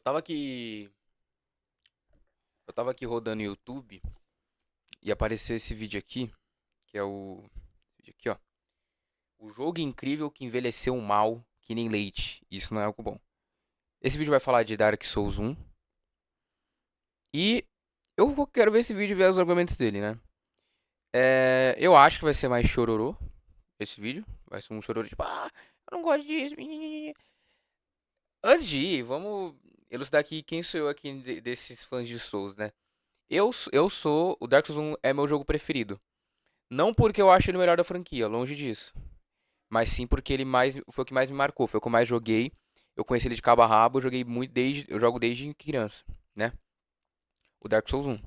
Eu tava aqui. Eu tava aqui rodando o YouTube e apareceu esse vídeo aqui, que é o. Esse vídeo aqui, ó. O jogo incrível que envelheceu mal, que nem leite. Isso não é algo bom. Esse vídeo vai falar de Dark Souls 1. E quero ver esse vídeo e ver os argumentos dele, né? Eu acho que vai ser mais chororô esse vídeo. Vai ser um chororô tipo, eu não gosto disso. Antes de ir, vamos elucidar aqui quem sou eu aqui desses fãs de Souls, né? Eu sou. O Dark Souls 1 é meu jogo preferido. Não porque eu acho ele o melhor da franquia, longe disso. Mas sim porque ele foi o que mais me marcou, foi o que eu mais joguei. Eu conheci ele de cabo a rabo, eu joguei muito eu jogo desde criança, né? O Dark Souls 1.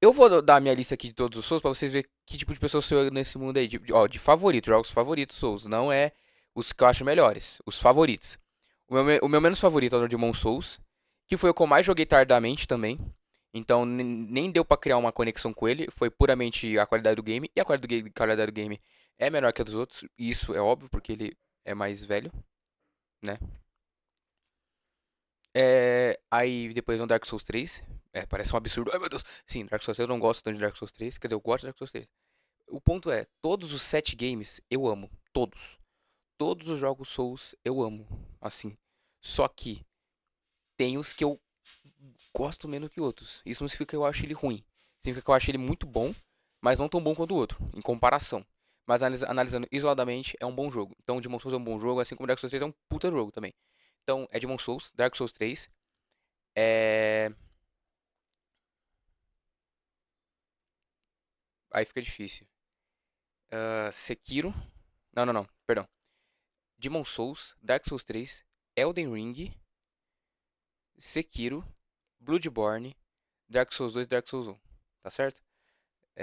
Eu vou dar a minha lista aqui de todos os Souls pra vocês verem que tipo de pessoa sou eu nesse mundo aí. De favoritos, jogos favoritos Souls. Não é os que eu acho melhores, os favoritos. O meu menos favorito é o Demon Souls, que foi o que eu mais joguei tardamente também. Então nem deu pra criar uma conexão com ele. Foi puramente a qualidade do game. E a qualidade do game é menor que a dos outros. E isso é óbvio, porque ele é mais velho, né? Aí depois no Dark Souls 3. Parece um absurdo. Ai meu Deus. Sim, Dark Souls 3 eu não gosto tanto de Dark Souls 3. Quer dizer, eu gosto de Dark Souls 3. O ponto é, todos os 7 games eu amo. Todos. Todos os jogos Souls eu amo. Assim. Só que tem os que eu gosto menos que outros. Isso não significa que eu acho ele ruim. Significa que eu acho ele muito bom, mas não tão bom quanto o outro, em comparação. Mas analisando isoladamente, é um bom jogo. Então, Demon Souls é um bom jogo, assim como Dark Souls 3 é um puta jogo também. Então, é Demon Souls, Dark Souls 3, é... Aí fica difícil. Sekiro. Não, não, não, perdão. Demon Souls, Dark Souls 3, Elden Ring, Sekiro, Bloodborne, Dark Souls 2 e Dark Souls 1. Tá certo?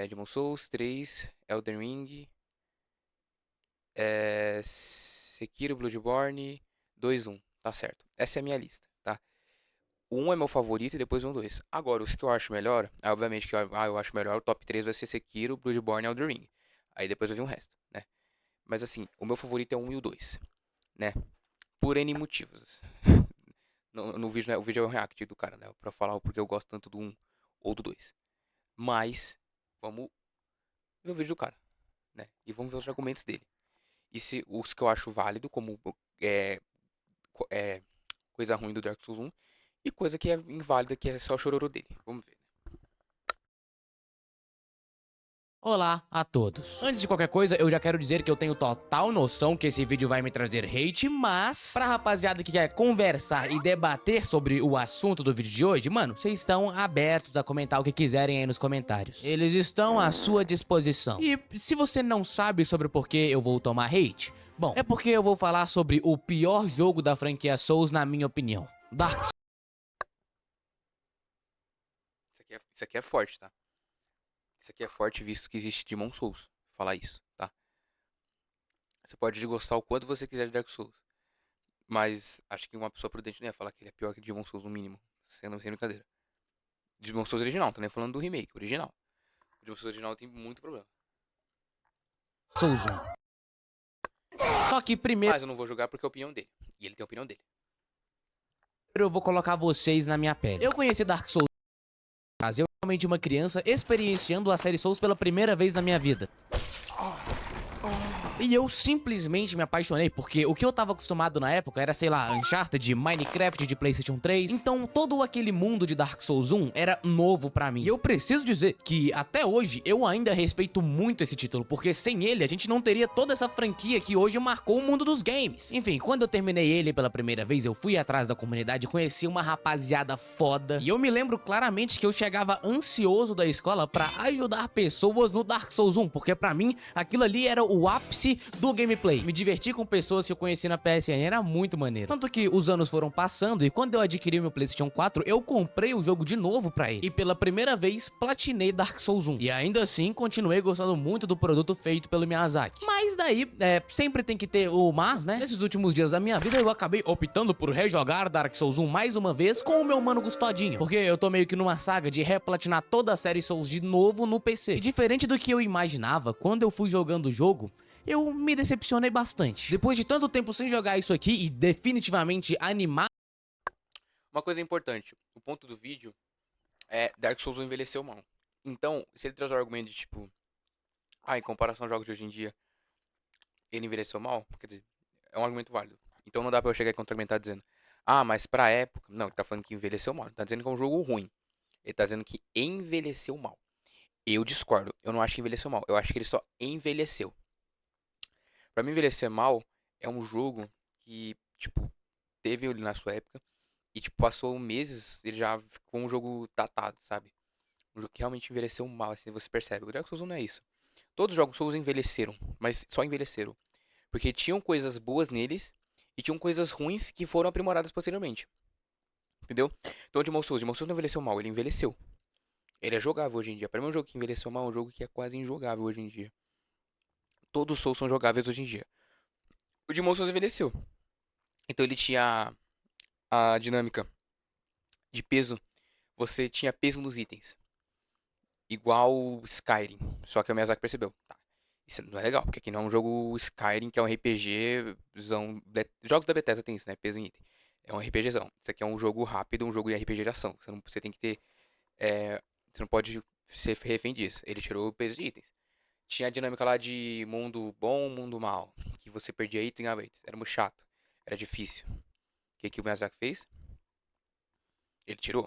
Demon Souls 3, Elden Ring, Sekiro, Bloodborne, 2, 1. Tá certo. Essa é a minha lista, tá? O 1 é meu favorito e depois o 1, 2. Agora, os que eu acho melhor, obviamente que eu acho melhor, o top 3 vai ser Sekiro, Bloodborne e Elden Ring. Aí depois vai vir o resto, né? Mas assim, o meu favorito é o 1 e o 2, né? Por N motivos. No vídeo, né? O vídeo é o react do cara, né? Pra falar o porquê eu gosto tanto do 1 ou do 2. Mas, vamos ver o vídeo do cara, né? E vamos ver os argumentos dele. E se os que eu acho válido, como é, é, coisa ruim do Dark Souls 1, e coisa que é inválida, que é só o chororô dele. Vamos ver. Olá a todos. Antes de qualquer coisa, eu já quero dizer que eu tenho total noção que esse vídeo vai me trazer hate, mas pra rapaziada que quer conversar e debater sobre o assunto do vídeo de hoje, mano, vocês estão abertos a comentar o que quiserem aí nos comentários. Eles estão à sua disposição. E se você não sabe sobre por que eu vou tomar hate, bom, é porque eu vou falar sobre o pior jogo da franquia Souls na minha opinião. Dark Souls. Isso aqui é forte, tá? Isso aqui é forte visto que existe Demon Souls. Falar isso, tá? Você pode gostar o quanto você quiser de Dark Souls. Mas acho que uma pessoa prudente não ia falar que ele é pior que Demon Souls no mínimo. Sendo sem brincadeira. Demon Souls original, tô nem falando do remake, original. O Demon Souls original tem muito problema. Souls 1. Só que primeiro Mas eu não vou jogar porque é a opinião dele. E ele tem a opinião dele. eu vou colocar vocês na minha pele. Eu conheci Dark Souls, eu realmente uma criança experienciando a série Souls pela primeira vez na minha vida. E eu simplesmente me apaixonei, porque o que eu tava acostumado na época era, sei lá, Uncharted, Minecraft de PlayStation 3. Então todo aquele mundo de Dark Souls 1 era novo pra mim. E eu preciso dizer que até hoje eu ainda respeito muito esse título, porque sem ele a gente não teria toda essa franquia que hoje marcou o mundo dos games. Enfim, quando eu terminei ele pela primeira vez, eu fui atrás da comunidade, conheci uma rapaziada foda. E eu me lembro claramente que eu chegava ansioso da escola pra ajudar pessoas no Dark Souls 1, porque pra mim aquilo ali era o ápice do gameplay. Me divertir com pessoas que eu conheci na PSN era muito maneiro. Tanto que os anos foram passando e quando eu adquiri meu PlayStation 4, eu comprei o jogo de novo pra ele. E pela primeira vez, platinei Dark Souls 1. E ainda assim, continuei gostando muito do produto feito pelo Miyazaki. Mas daí, sempre tem que ter o mas, né? Nesses últimos dias da minha vida, eu acabei optando por rejogar Dark Souls 1 mais uma vez com o meu mano Gustodinho. Porque eu tô meio que numa saga de replatinar toda a série Souls de novo no PC. E diferente do que eu imaginava, quando eu fui jogando o jogo, eu me decepcionei bastante. Depois de tanto tempo sem jogar isso aqui e definitivamente animar. Uma coisa importante, o ponto do vídeo é Dark Souls não envelheceu mal. Então, se ele traz o argumento de tipo, em comparação aos jogos de hoje em dia, ele envelheceu mal, quer dizer, é um argumento válido. Então não dá pra eu chegar e contra-argumentar dizendo, mas pra época. Não, ele tá falando que envelheceu mal. Ele tá dizendo que é um jogo ruim. Ele tá dizendo que envelheceu mal. Eu discordo. Eu não acho que envelheceu mal. Eu acho que ele só envelheceu. Pra mim, envelhecer mal é um jogo que, tipo, teve ele na sua época. E, tipo, passou meses, ele já ficou um jogo datado, sabe? Um jogo que realmente envelheceu mal, assim, você percebe. O Dark Souls não é isso. Todos os jogos Souls envelheceram, mas só envelheceram. Porque tinham coisas boas neles e tinham coisas ruins que foram aprimoradas posteriormente. Entendeu? Então, Demon Souls não envelheceu mal, ele envelheceu. Ele é jogável hoje em dia. Pra mim, um jogo que envelheceu mal é um jogo que é quase injogável hoje em dia. Todos os Souls são jogáveis hoje em dia. O Demon Souls envelheceu. Então, ele tinha a dinâmica de peso. Você tinha peso nos itens. Igual Skyrim. Só que o Miyazaki percebeu. Tá, isso não é legal, porque aqui não é um jogo Skyrim, que é um RPG. Jogos da Bethesda tem isso, né? Peso em item. É um RPGzão. Isso aqui é um jogo rápido, um jogo de RPG de ação. Você tem que ter. Você não pode ser refém disso. Ele tirou o peso de itens. Tinha a dinâmica lá de mundo bom, mundo mal. Que você perdia item a vez. Era muito chato. Era difícil. O que o Miyazaki fez? Ele tirou.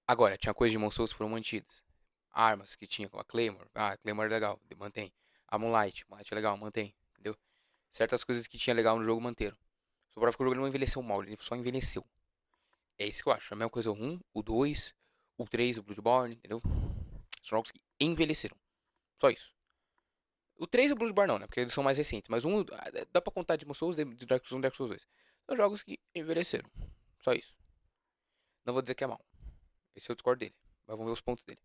Agora, tinha coisas de Demon Souls que foram mantidas. Armas que tinha, como a Claymore. A Claymore é legal, mantém. A Moonlight é legal, mantém. Entendeu? Certas coisas que tinha legal no jogo manteram. Só prova que o jogo não envelheceu mal, ele só envelheceu. É isso que eu acho. A mesma coisa o 1, o 2, o 3, o Bloodborne, entendeu? São jogos que envelheceram. Só isso. O 3 e o Bloodborne não, né? Porque eles são mais recentes. Mas um, dá pra contar de Demon Souls, de Dark Souls 1 e Dark Souls 2. São jogos que envelheceram. Só isso. Não vou dizer que é mal. Esse eu discordo dele. Mas vamos ver os pontos dele.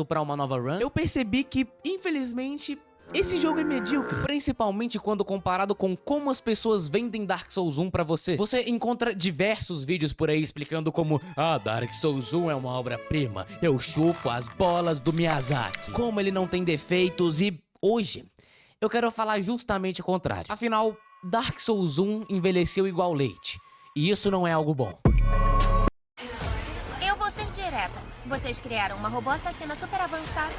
Pra uma nova run, eu percebi que, infelizmente, esse jogo é medíocre, principalmente quando comparado com como as pessoas vendem Dark Souls 1 pra você. Você encontra diversos vídeos por aí explicando como Dark Souls 1 é uma obra-prima, eu chupo as bolas do Miyazaki, como ele não tem defeitos e hoje eu quero falar justamente o contrário. Afinal, Dark Souls 1 envelheceu igual leite, e isso não é algo bom. Eu vou ser direta. Vocês criaram uma robô assassina super avançada.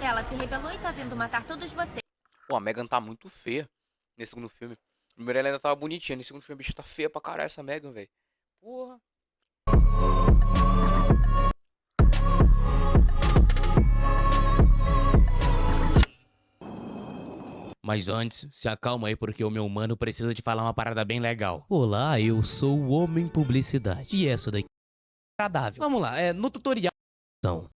Ela se rebelou e tá vindo matar todos vocês. Pô, a Megan tá muito feia nesse segundo filme. Primeiro ela ainda tava bonitinha, nesse segundo filme a bicha tá feia pra caralho essa Megan, velho. Porra. Mas antes, se acalma aí porque o meu mano precisa de falar uma parada bem legal. Olá, eu sou o Homem Publicidade. E essa daqui é agradável. Vamos lá, no tutorial. Então,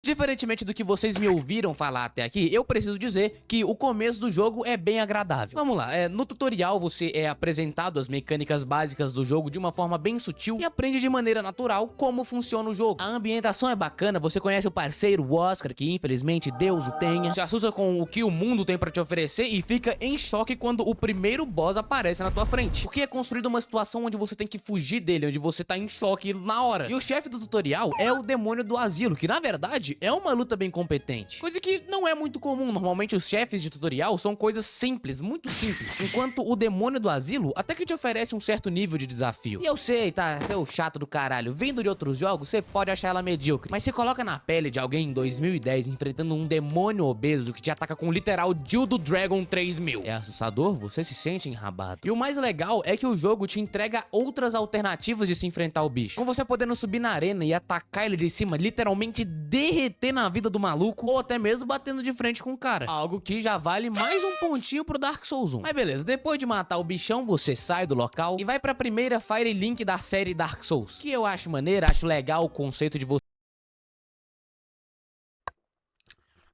diferentemente do que vocês me ouviram falar até aqui, eu preciso dizer que o começo do jogo é bem agradável. Vamos lá, no tutorial você é apresentado as mecânicas básicas do jogo de uma forma bem sutil e aprende de maneira natural como funciona o jogo. A ambientação é bacana, você conhece o parceiro, o Oscar, que infelizmente Deus o tenha, se assusta com o que o mundo tem pra te oferecer e fica em choque quando o primeiro boss aparece na tua frente. Porque é construída uma situação onde você tem que fugir dele, onde você tá em choque na hora. E o chefe do tutorial é o demônio do asilo, que na verdade é uma luta bem competente. Coisa que não é muito comum. Normalmente os chefes de tutorial são coisas simples, muito simples. Enquanto o demônio do asilo até que te oferece um certo nível de desafio. E eu sei, tá, seu chato do caralho. Vindo de outros jogos, você pode achar ela medíocre. Mas você coloca na pele de alguém em 2010 enfrentando um demônio obeso que te ataca com o literal Dildo Dragon 3000. É assustador? Você se sente enrabado. E o mais legal é que o jogo te entrega outras alternativas de se enfrentar o bicho. Com você podendo subir na arena e atacar ele de cima, literalmente derreter na vida do maluco, ou até mesmo batendo de frente com o cara. Algo que já vale mais um pontinho pro Dark Souls 1. Mas beleza, depois de matar o bichão, você sai do local e vai pra primeira Fire Link da série Dark Souls. Que eu acho maneiro, acho legal o conceito de você.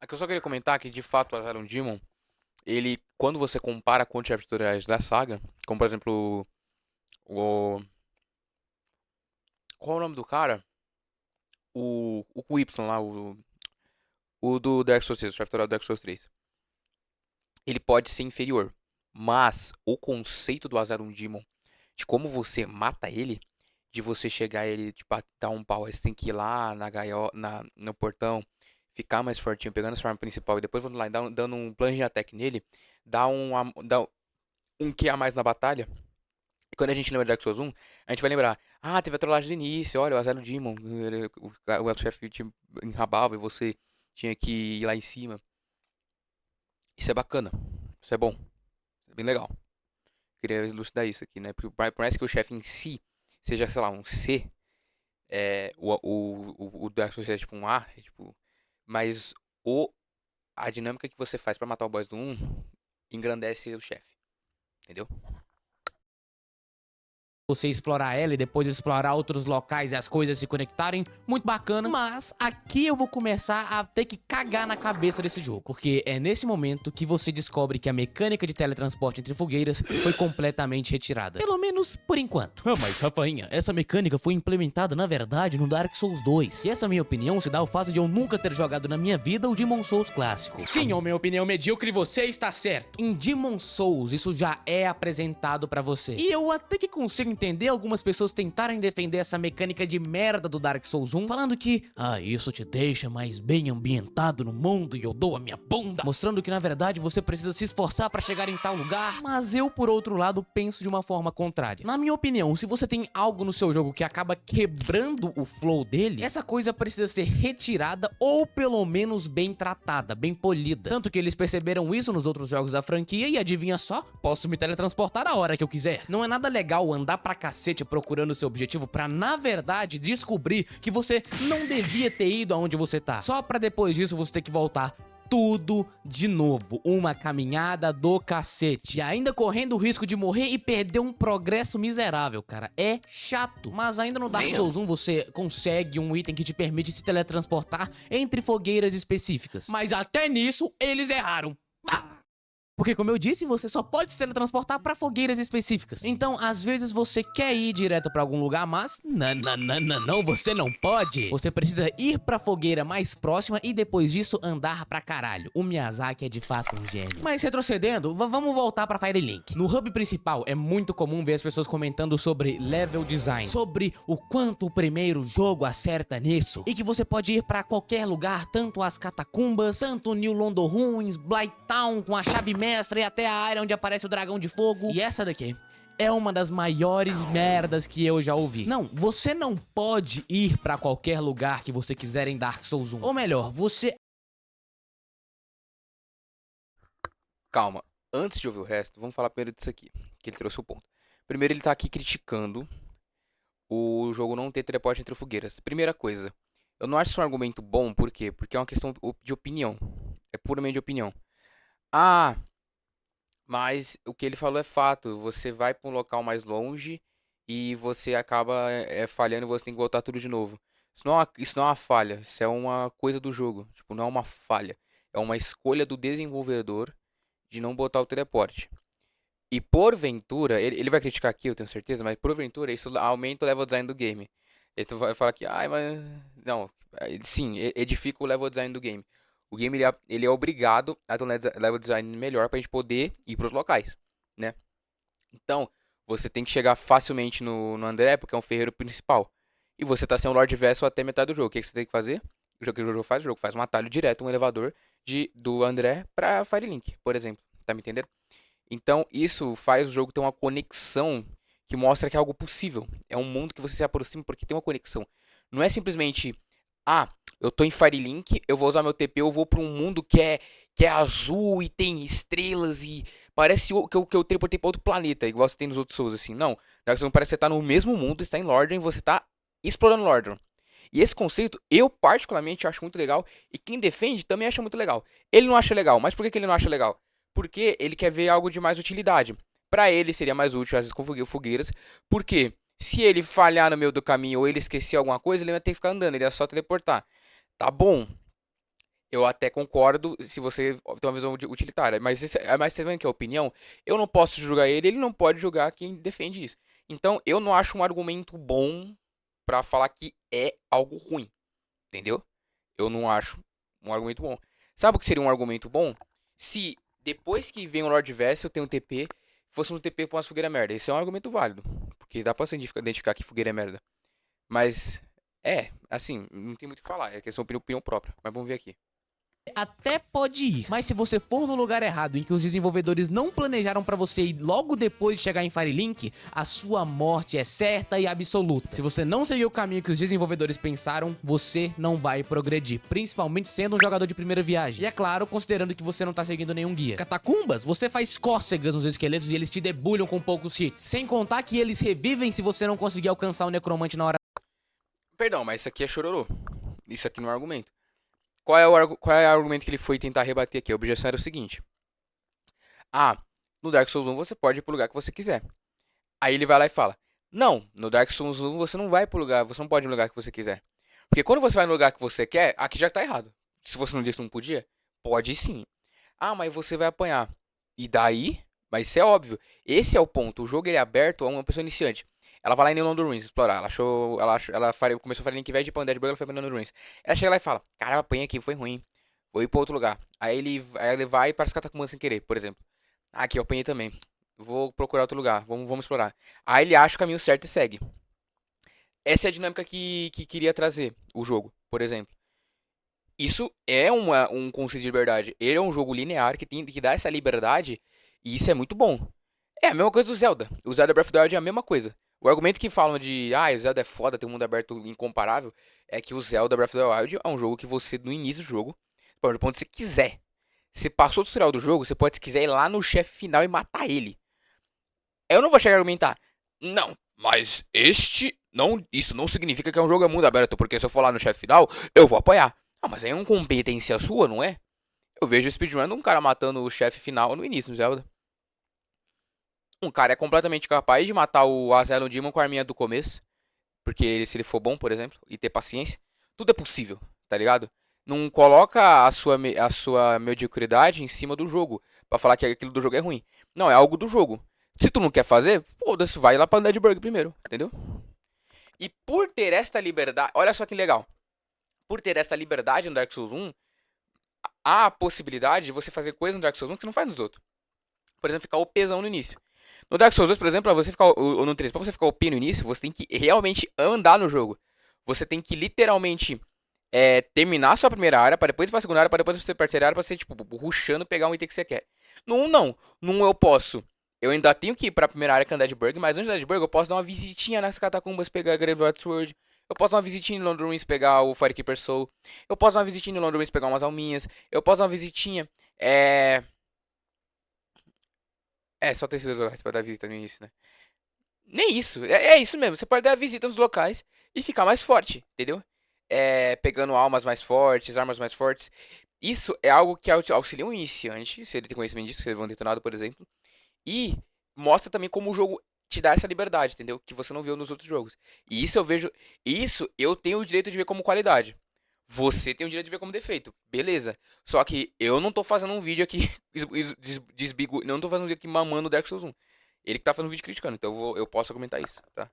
Aqui eu só queria comentar que, de fato, o Asylum Demon, ele, quando você compara com os chefes tutoriais da saga, como, por exemplo, o... Qual é o nome do cara? O com Y lá, o do Dark Souls 3, o chefe tutorial do Dark Souls 3. Ele pode ser inferior, mas o conceito do Asylum Demon, de como você mata ele, de você chegar ele, tipo, dar um pau, aí você tem que ir lá no portão, ficar mais fortinho, pegando essa arma principal e depois vou lá e dando um plunge attack nele, dá um Q a mais na batalha. E quando a gente lembra de Dark Souls 1, a gente vai lembrar, ah, teve a trollagem do início, olha, o Asylum Demon, o elfo-chefe te enrabava e você tinha que ir lá em cima. Isso é bacana, isso é bom, é bem legal. Queria elucidar isso aqui, né? Porque por mais que o chefe em si seja, sei lá, um C, o Dark Souls é tipo um A, é tipo, mas a dinâmica que você faz pra matar o boss do 1 engrandece o chefe, entendeu? Você explorar ela e depois explorar outros locais e as coisas se conectarem, muito bacana. Mas aqui eu vou começar a ter que cagar na cabeça desse jogo, porque é nesse momento que você descobre que a mecânica de teletransporte entre fogueiras foi completamente retirada. Pelo menos por enquanto. Ah, mas Rafainha, essa mecânica foi implementada na verdade no Dark Souls 2. E essa minha opinião se dá ao fato de eu nunca ter jogado na minha vida o Demon Souls clássico. Sim, ou minha opinião medíocre, você está certo. Em Demon Souls, isso já é apresentado pra você. E eu até que consigo entender algumas pessoas tentarem defender essa mecânica de merda do Dark Souls 1, falando que, isso te deixa mais bem ambientado no mundo e eu dou a minha bunda, mostrando que na verdade você precisa se esforçar pra chegar em tal lugar. Mas eu, por outro lado, penso de uma forma contrária. Na minha opinião, se você tem algo no seu jogo que acaba quebrando o flow dele, essa coisa precisa ser retirada ou pelo menos bem tratada, bem polida. Tanto que eles perceberam isso nos outros jogos da franquia e adivinha só, posso me teletransportar a hora que eu quiser. Não é nada legal andar pra cacete procurando o seu objetivo pra, na verdade, descobrir que você não devia ter ido aonde você tá. Só pra depois disso você ter que voltar tudo de novo, uma caminhada do cacete, e ainda correndo o risco de morrer e perder um progresso miserável, cara, é chato. Mas ainda no Dark Souls 1 você consegue um item que te permite se teletransportar entre fogueiras específicas, mas até nisso eles erraram. Porque, como eu disse, você só pode se teletransportar pra fogueiras específicas. Então, às vezes você quer ir direto pra algum lugar, mas não, você não pode. Você precisa ir pra fogueira mais próxima e depois disso andar pra caralho. O Miyazaki é de fato um gênio. Mas retrocedendo, vamos voltar pra Firelink. No hub principal é muito comum ver as pessoas comentando sobre level design, sobre o quanto o primeiro jogo acerta nisso, e que você pode ir pra qualquer lugar, tanto as catacumbas, tanto New London Ruins, Blight Town com a chave mestra e até a área onde aparece o dragão de fogo. E essa daqui é uma das maiores merdas que eu já ouvi. Não, você não pode ir pra qualquer lugar que você quiser em Dark Souls 1. Ou melhor, você... Calma, antes de ouvir o resto, vamos falar primeiro disso aqui, que ele trouxe o ponto. Primeiro, ele tá aqui criticando o jogo não ter teleporte entre fogueiras. Primeira coisa, eu não acho isso um argumento bom, por quê? Porque é uma questão de opinião. É puramente de opinião. Mas o que ele falou é fato. Você vai para um local mais longe e você acaba falhando e você tem que voltar tudo de novo. Isso não é uma falha, isso é uma coisa do jogo. Tipo, não é uma falha. É uma escolha do desenvolvedor de não botar o teleporte. E porventura, ele vai criticar aqui, eu tenho certeza, mas porventura isso aumenta o level design do game. Ele vai falar que, mas. Não, sim, edifica o level design do game. O game ele é obrigado a ter um level design melhor pra gente poder ir pros locais, né? Então, você tem que chegar facilmente no André, porque é um ferreiro principal. E você tá sem o Lord Vessel até metade do jogo. O que você tem que fazer? O jogo que o jogo faz? O jogo faz um atalho direto, um elevador do André pra Firelink, por exemplo. Tá me entendendo? Então, isso faz o jogo ter uma conexão que mostra que é algo possível. É um mundo que você se aproxima porque tem uma conexão. Não é simplesmente, eu tô em Firelink, eu vou usar meu TP, eu vou pra um mundo que é azul e tem estrelas e parece que eu teleportei pra outro planeta, igual você tem nos outros Souls, assim. Não, Dark Souls parece que você tá no mesmo mundo, está em Lordran e você tá explorando Lordran. E esse conceito, eu particularmente acho muito legal, e quem defende também acha muito legal. Ele não acha legal, mas por que ele não acha legal? Porque ele quer ver algo de mais utilidade. Pra ele seria mais útil, às vezes, com fogueiras, porque se ele falhar no meio do caminho ou ele esquecer alguma coisa, ele vai ter que ficar andando, ele é só teleportar. Tá bom, eu até concordo se você tem uma visão utilitária, mas você vê que é opinião, eu não posso julgar ele não pode julgar quem defende isso. Então, eu não acho um argumento bom pra falar que é algo ruim, entendeu? Eu não acho um argumento bom. Sabe o que seria um argumento bom? Se depois que vem o Lord Vessel tem um TP, fosse um TP com umas fogueiras merda. Esse é um argumento válido, porque dá pra você identificar que fogueira é merda. Mas Assim, não tem muito o que falar, é questão de opinião própria, mas vamos ver aqui. Até pode ir, mas se você for no lugar errado em que os desenvolvedores não planejaram pra você ir logo depois de chegar em Firelink, a sua morte é certa e absoluta. Se você não seguir o caminho que os desenvolvedores pensaram, você não vai progredir, principalmente sendo um jogador de primeira viagem. E é claro, considerando que você não tá seguindo nenhum guia. Catacumbas, você faz cócegas nos esqueletos e eles te debulham com poucos hits, sem contar que eles revivem se você não conseguir alcançar o necromante na hora. Perdão, mas isso aqui é chororô. Isso aqui não é argumento. Qual é o argumento que ele foi tentar rebater aqui? A objeção era o seguinte. No Dark Souls 1 você pode ir pro lugar que você quiser. Aí ele vai lá e fala, não, no Dark Souls 1 você não vai pro lugar, você não pode ir no lugar que você quiser. Porque quando você vai no lugar que você quer, aqui já tá errado. Se você não disse que não podia, pode sim. Mas você vai apanhar. E daí? Mas isso é óbvio. Esse é o ponto. O jogo ele é aberto a uma pessoa iniciante. Ela vai lá em Neon Ruins explorar. Começou a fazer Link Verde de Undead Burg, ela foi pra Neon Ruins. Ela chega lá e fala, caramba, apanhei aqui, foi ruim. Vou ir pra outro lugar. Aí ele vai para as catacumbas sem querer, por exemplo. Aqui eu apanhei também. Vou procurar outro lugar. Vamos explorar. Aí ele acha o caminho certo e segue. Essa é a dinâmica que queria trazer o jogo, por exemplo. Isso é um conceito de liberdade. Ele é um jogo linear que dá essa liberdade. E isso é muito bom. É a mesma coisa do Zelda. O Zelda Breath of the Wild é a mesma coisa. O argumento que falam de, o Zelda é foda, tem um mundo aberto incomparável, é que o Zelda Breath of the Wild é um jogo que você, no início do jogo, pode ir pra onde você quiser. Você passou o tutorial do jogo, você pode, se quiser, ir lá no chefe final e matar ele. Eu não vou chegar a argumentar, não, mas isso não significa que é um jogo mundo aberto, porque se eu for lá no chefe final, eu vou apanhar. Mas aí é uma competência sua, não é? Eu vejo o speedrun de um cara matando o chefe final no início do Zelda. Um cara é completamente capaz de matar o Asylum Demon com a arminha do começo. Porque se ele for bom, por exemplo, e ter paciência, tudo é possível, tá ligado? Não coloca a sua mediocridade em cima do jogo pra falar que aquilo do jogo é ruim. Não, é algo do jogo. Se tu não quer fazer, foda-se, vai lá pra Deadburg primeiro, entendeu? E por ter esta liberdade, olha só que legal. Por ter esta liberdade no Dark Souls 1, há a possibilidade de você fazer coisas no Dark Souls 1 que você não faz nos outros. Por exemplo, ficar OPzão no início. No Dark Souls 2, por exemplo, ou no 3, pra você ficar OP no início, você tem que realmente andar no jogo. Você tem que literalmente terminar a sua primeira área, para depois ir pra segunda área, para depois você ir pra terceira área, pra você, tipo, rushando pegar um item que você quer. No 1, não. No 1 eu posso. Eu ainda tenho que ir pra primeira área que é Undeadburg, mas antes da Undeadburg eu posso dar uma visitinha nas catacumbas, pegar a Graveyard Sword. Eu posso dar uma visitinha em London Ruins, pegar o Firekeeper Soul. Eu posso dar uma visitinha em London Ruins, pegar umas alminhas. Eu posso dar uma visitinha, só ter esses locais pra dar visita no início, né? Nem isso. É isso mesmo. Você pode dar visita nos locais e ficar mais forte, entendeu? Pegando almas mais fortes, armas mais fortes. Isso é algo que auxilia um iniciante, se ele tem conhecimento disso, se ele é um detonado, por exemplo. E mostra também como o jogo te dá essa liberdade, entendeu? Que você não viu nos outros jogos. E isso eu vejo. Isso eu tenho o direito de ver como qualidade. Você tem o direito de ver como defeito. Beleza. Só que eu não tô fazendo um vídeo aqui. Não tô fazendo um vídeo aqui mamando o Dark Souls 1. Ele que tá fazendo um vídeo criticando. Então eu posso argumentar isso, tá?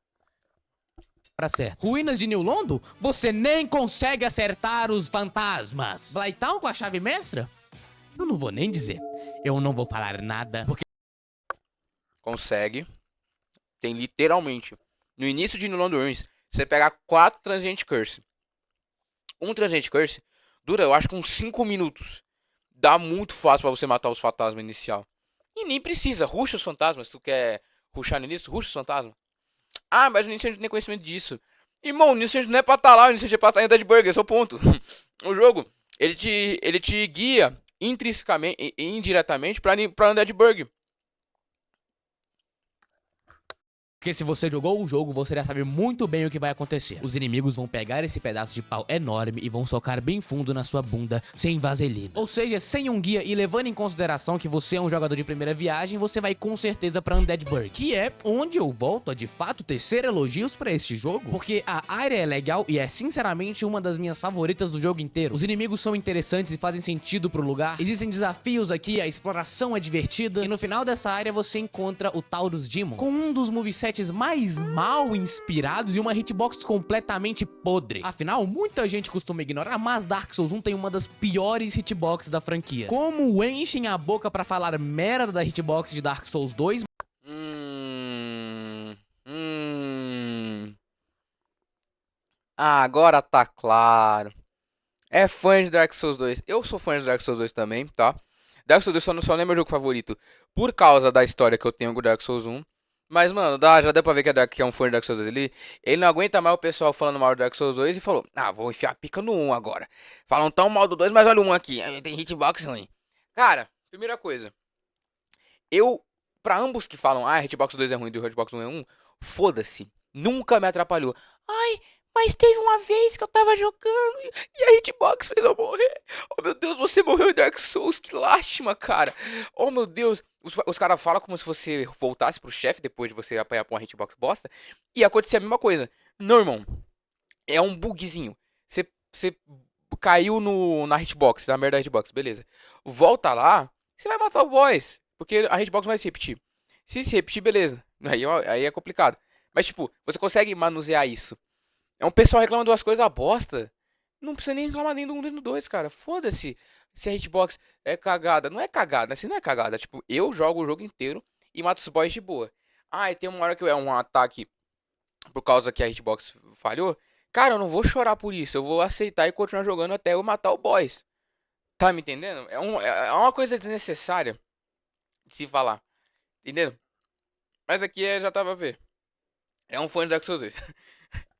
Pra certo. Ruínas de New Londo? Você nem consegue acertar os fantasmas. Blighttown com a chave mestra? Eu não vou nem dizer. Eu não vou falar nada, porque Consegue. Tem literalmente. No início de New London Ruins, você pegar 4 Transient Curse. Um Transient Curse dura, eu acho que uns 5 minutos. Dá muito fácil pra você matar os fantasmas inicial. E nem precisa. Rusha os fantasmas. Se tu quer rushar no início, rusha os fantasmas. Mas o Iniciante não tem conhecimento disso. Irmão, o Iniciante não é pra estar lá, o Iniciante é pra estar em Deadburg, esse é o ponto. O jogo, ele te guia intrinsecamente e indiretamente pra Deadburg. Porque se você jogou o jogo, você já sabe muito bem o que vai acontecer. Os inimigos vão pegar esse pedaço de pau enorme e vão socar bem fundo na sua bunda, sem vaselina. Ou seja, sem um guia e levando em consideração que você é um jogador de primeira viagem, você vai com certeza pra Undeadburg. Que é onde eu volto a de fato tecer elogios pra este jogo. Porque a área é legal e é sinceramente uma das minhas favoritas do jogo inteiro. Os inimigos são interessantes e fazem sentido pro lugar. Existem desafios aqui, a exploração é divertida. E no final dessa área você encontra o Taurus Demon, com um dos movesets mais mal inspirados e uma hitbox completamente podre. Afinal, muita gente costuma ignorar, mas Dark Souls 1 tem uma das piores hitboxes da franquia. Como enchem a boca pra falar merda da hitbox de Dark Souls 2, Ah, agora tá claro. É fã de Dark Souls 2. Eu sou fã de Dark Souls 2 também, tá? Dark Souls 2 só não é meu jogo favorito por causa da história que eu tenho com o Dark Souls 1. Mas, mano, já deu pra ver que é um fã de Dark Souls 2. Ele não aguenta mais o pessoal falando mal do Dark Souls 2 e falou: Ah, vou enfiar a pica no 1 agora. Falam tão mal do 2, mas olha o 1 aqui. Tem hitbox ruim. Cara, primeira coisa. Eu, pra ambos que falam, ah, Hitbox 2 é ruim e o Hitbox 1 é 1, foda-se. Nunca me atrapalhou. Ai, mas teve uma vez que eu tava jogando e a Hitbox fez eu morrer. Oh meu Deus, você morreu em Dark Souls, que lástima, cara. Oh meu Deus. Os caras falam como se você voltasse pro chefe depois de você apanhar pra uma Hitbox bosta. E acontecer a mesma coisa. Não, irmão. É um bugzinho. Você caiu na hitbox, na merda da hitbox, beleza. Volta lá, você vai matar o boss. Porque a hitbox não vai se repetir. Se repetir, beleza. Aí é complicado. Mas, tipo, você consegue manusear isso. É um pessoal reclamando de umas coisas bosta. Não precisa nem reclamar nem do 1 nem do 2, cara. Foda-se se a hitbox é cagada. Não é cagada, assim não é cagada. Tipo, eu jogo o jogo inteiro e mato os boys de boa. Ah, e tem uma hora que é um ataque por causa que a hitbox falhou. Cara, eu não vou chorar por isso. Eu vou aceitar e continuar jogando até eu matar o boss. Tá me entendendo? É uma coisa desnecessária de se falar. Entendeu? Mas aqui já tava a ver. É um fã de Dark Souls 2.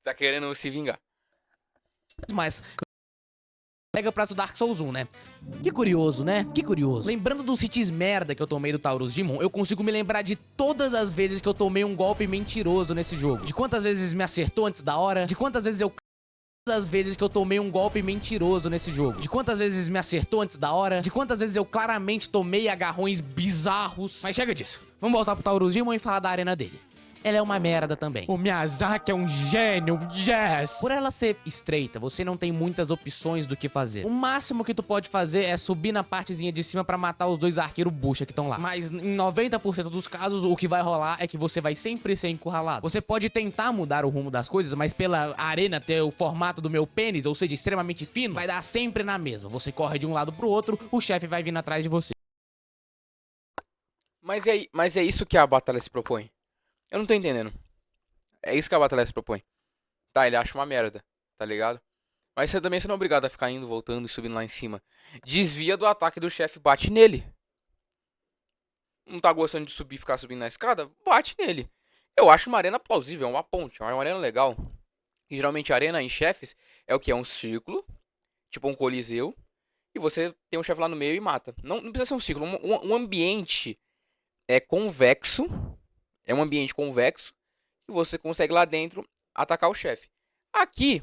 Tá querendo se vingar. Mas pega pra Dark Souls 1, né? Que curioso, né? Que curioso. Lembrando dos hits merda que eu tomei do Taurus Demon, eu consigo me lembrar de todas as vezes que eu tomei um golpe mentiroso nesse jogo. De quantas vezes me acertou antes da hora, de quantas vezes eu quantas vezes que eu tomei um golpe mentiroso nesse jogo. De quantas vezes me acertou antes da hora. De quantas vezes eu claramente tomei agarrões bizarros. Mas chega disso. Vamos voltar pro Taurus Demon e falar da arena dele. Ela é uma merda também. O Miyazaki é um gênio, yes! Por ela ser estreita, você não tem muitas opções do que fazer. O máximo que tu pode fazer é subir na partezinha de cima pra matar os dois arqueiros bucha que estão lá. Mas em 90% dos casos, o que vai rolar é que você vai sempre ser encurralado. Você pode tentar mudar o rumo das coisas, mas pela arena ter o formato do meu pênis, ou seja, extremamente fino, vai dar sempre na mesma. Você corre de um lado pro outro, o chefe vai vindo atrás de você. Mas é isso que a batalha se propõe. Eu não tô entendendo. É isso que a batalha se propõe. Tá, ele acha uma merda, tá ligado? Mas você não é obrigado a ficar indo, voltando e subindo lá em cima. Desvia do ataque do chefe, bate nele. Não tá gostando de subir, ficar subindo na escada? Bate nele. Eu acho uma arena plausível, é uma ponte, é uma arena legal. E geralmente a arena em chefes é o que? É um círculo, tipo um coliseu. E você tem um chefe lá no meio e mata. Não precisa ser um círculo, um ambiente é convexo. É um ambiente convexo. E você consegue lá dentro atacar o chefe. Aqui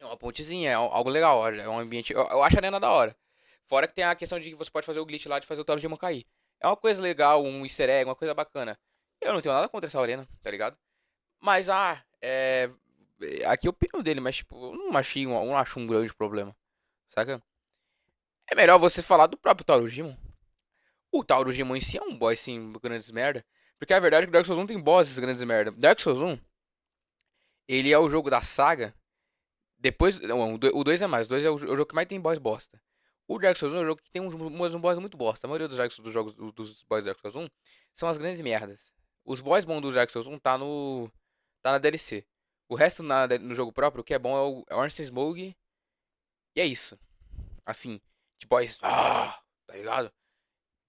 é uma pontezinha, é algo legal, é um ambiente. Eu acho a arena da hora. Fora que tem a questão de que você pode fazer o glitch lá de fazer o Talo de Demon cair. É uma coisa legal, um easter egg, uma coisa bacana. Eu não tenho nada contra essa arena, tá ligado? Mas, aqui é a opinião dele, mas, tipo, eu não acho um grande problema, saca? É melhor você falar do próprio Tauro Demon. O Tauro Demon em si é um boss, sim, grandes merda. Porque a verdade é que o Dark Souls 1 tem bosses grandes merda. Dark Souls 1, ele é o jogo da saga. Depois, não, o 2 é mais. O 2 é o jogo que mais tem boss bosta. O Dark Souls 1 é um jogo que tem um boss muito bosta. A maioria dos jogos dos boss do Dark Souls 1 são as grandes merdas. Os boss bons do Dark Souls 1 tá na DLC. O resto no jogo próprio, o que é bom é o Ornstein Smough. E é isso. Assim, de boss. Tá ligado?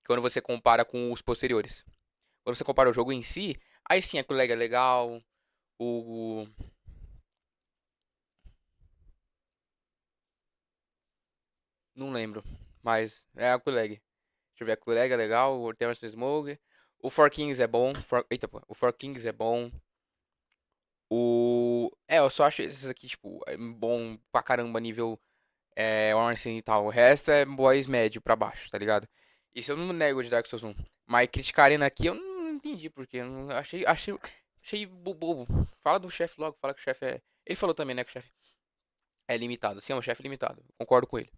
Quando você compara com os posteriores. Quando você compara o jogo em si, aí sim a colega é legal. O. Não lembro. Mas é a colega. Deixa eu ver, a colega é legal. O Terrence Smoke. O Four Kings é bom. Eita, pô. O Four Kings é bom. Eu só acho esses aqui, tipo, bom pra caramba, nível Ornstein e tal. O resto é boys médio pra baixo, tá ligado? Isso eu não nego de Dark Souls 1. Mas criticar a arena aqui eu não entendi, porque eu não, achei bobo. Fala do chefe logo, fala que o chefe é. Ele falou também, né, que o chefe é limitado. Sim, é um chefe limitado. Concordo com ele.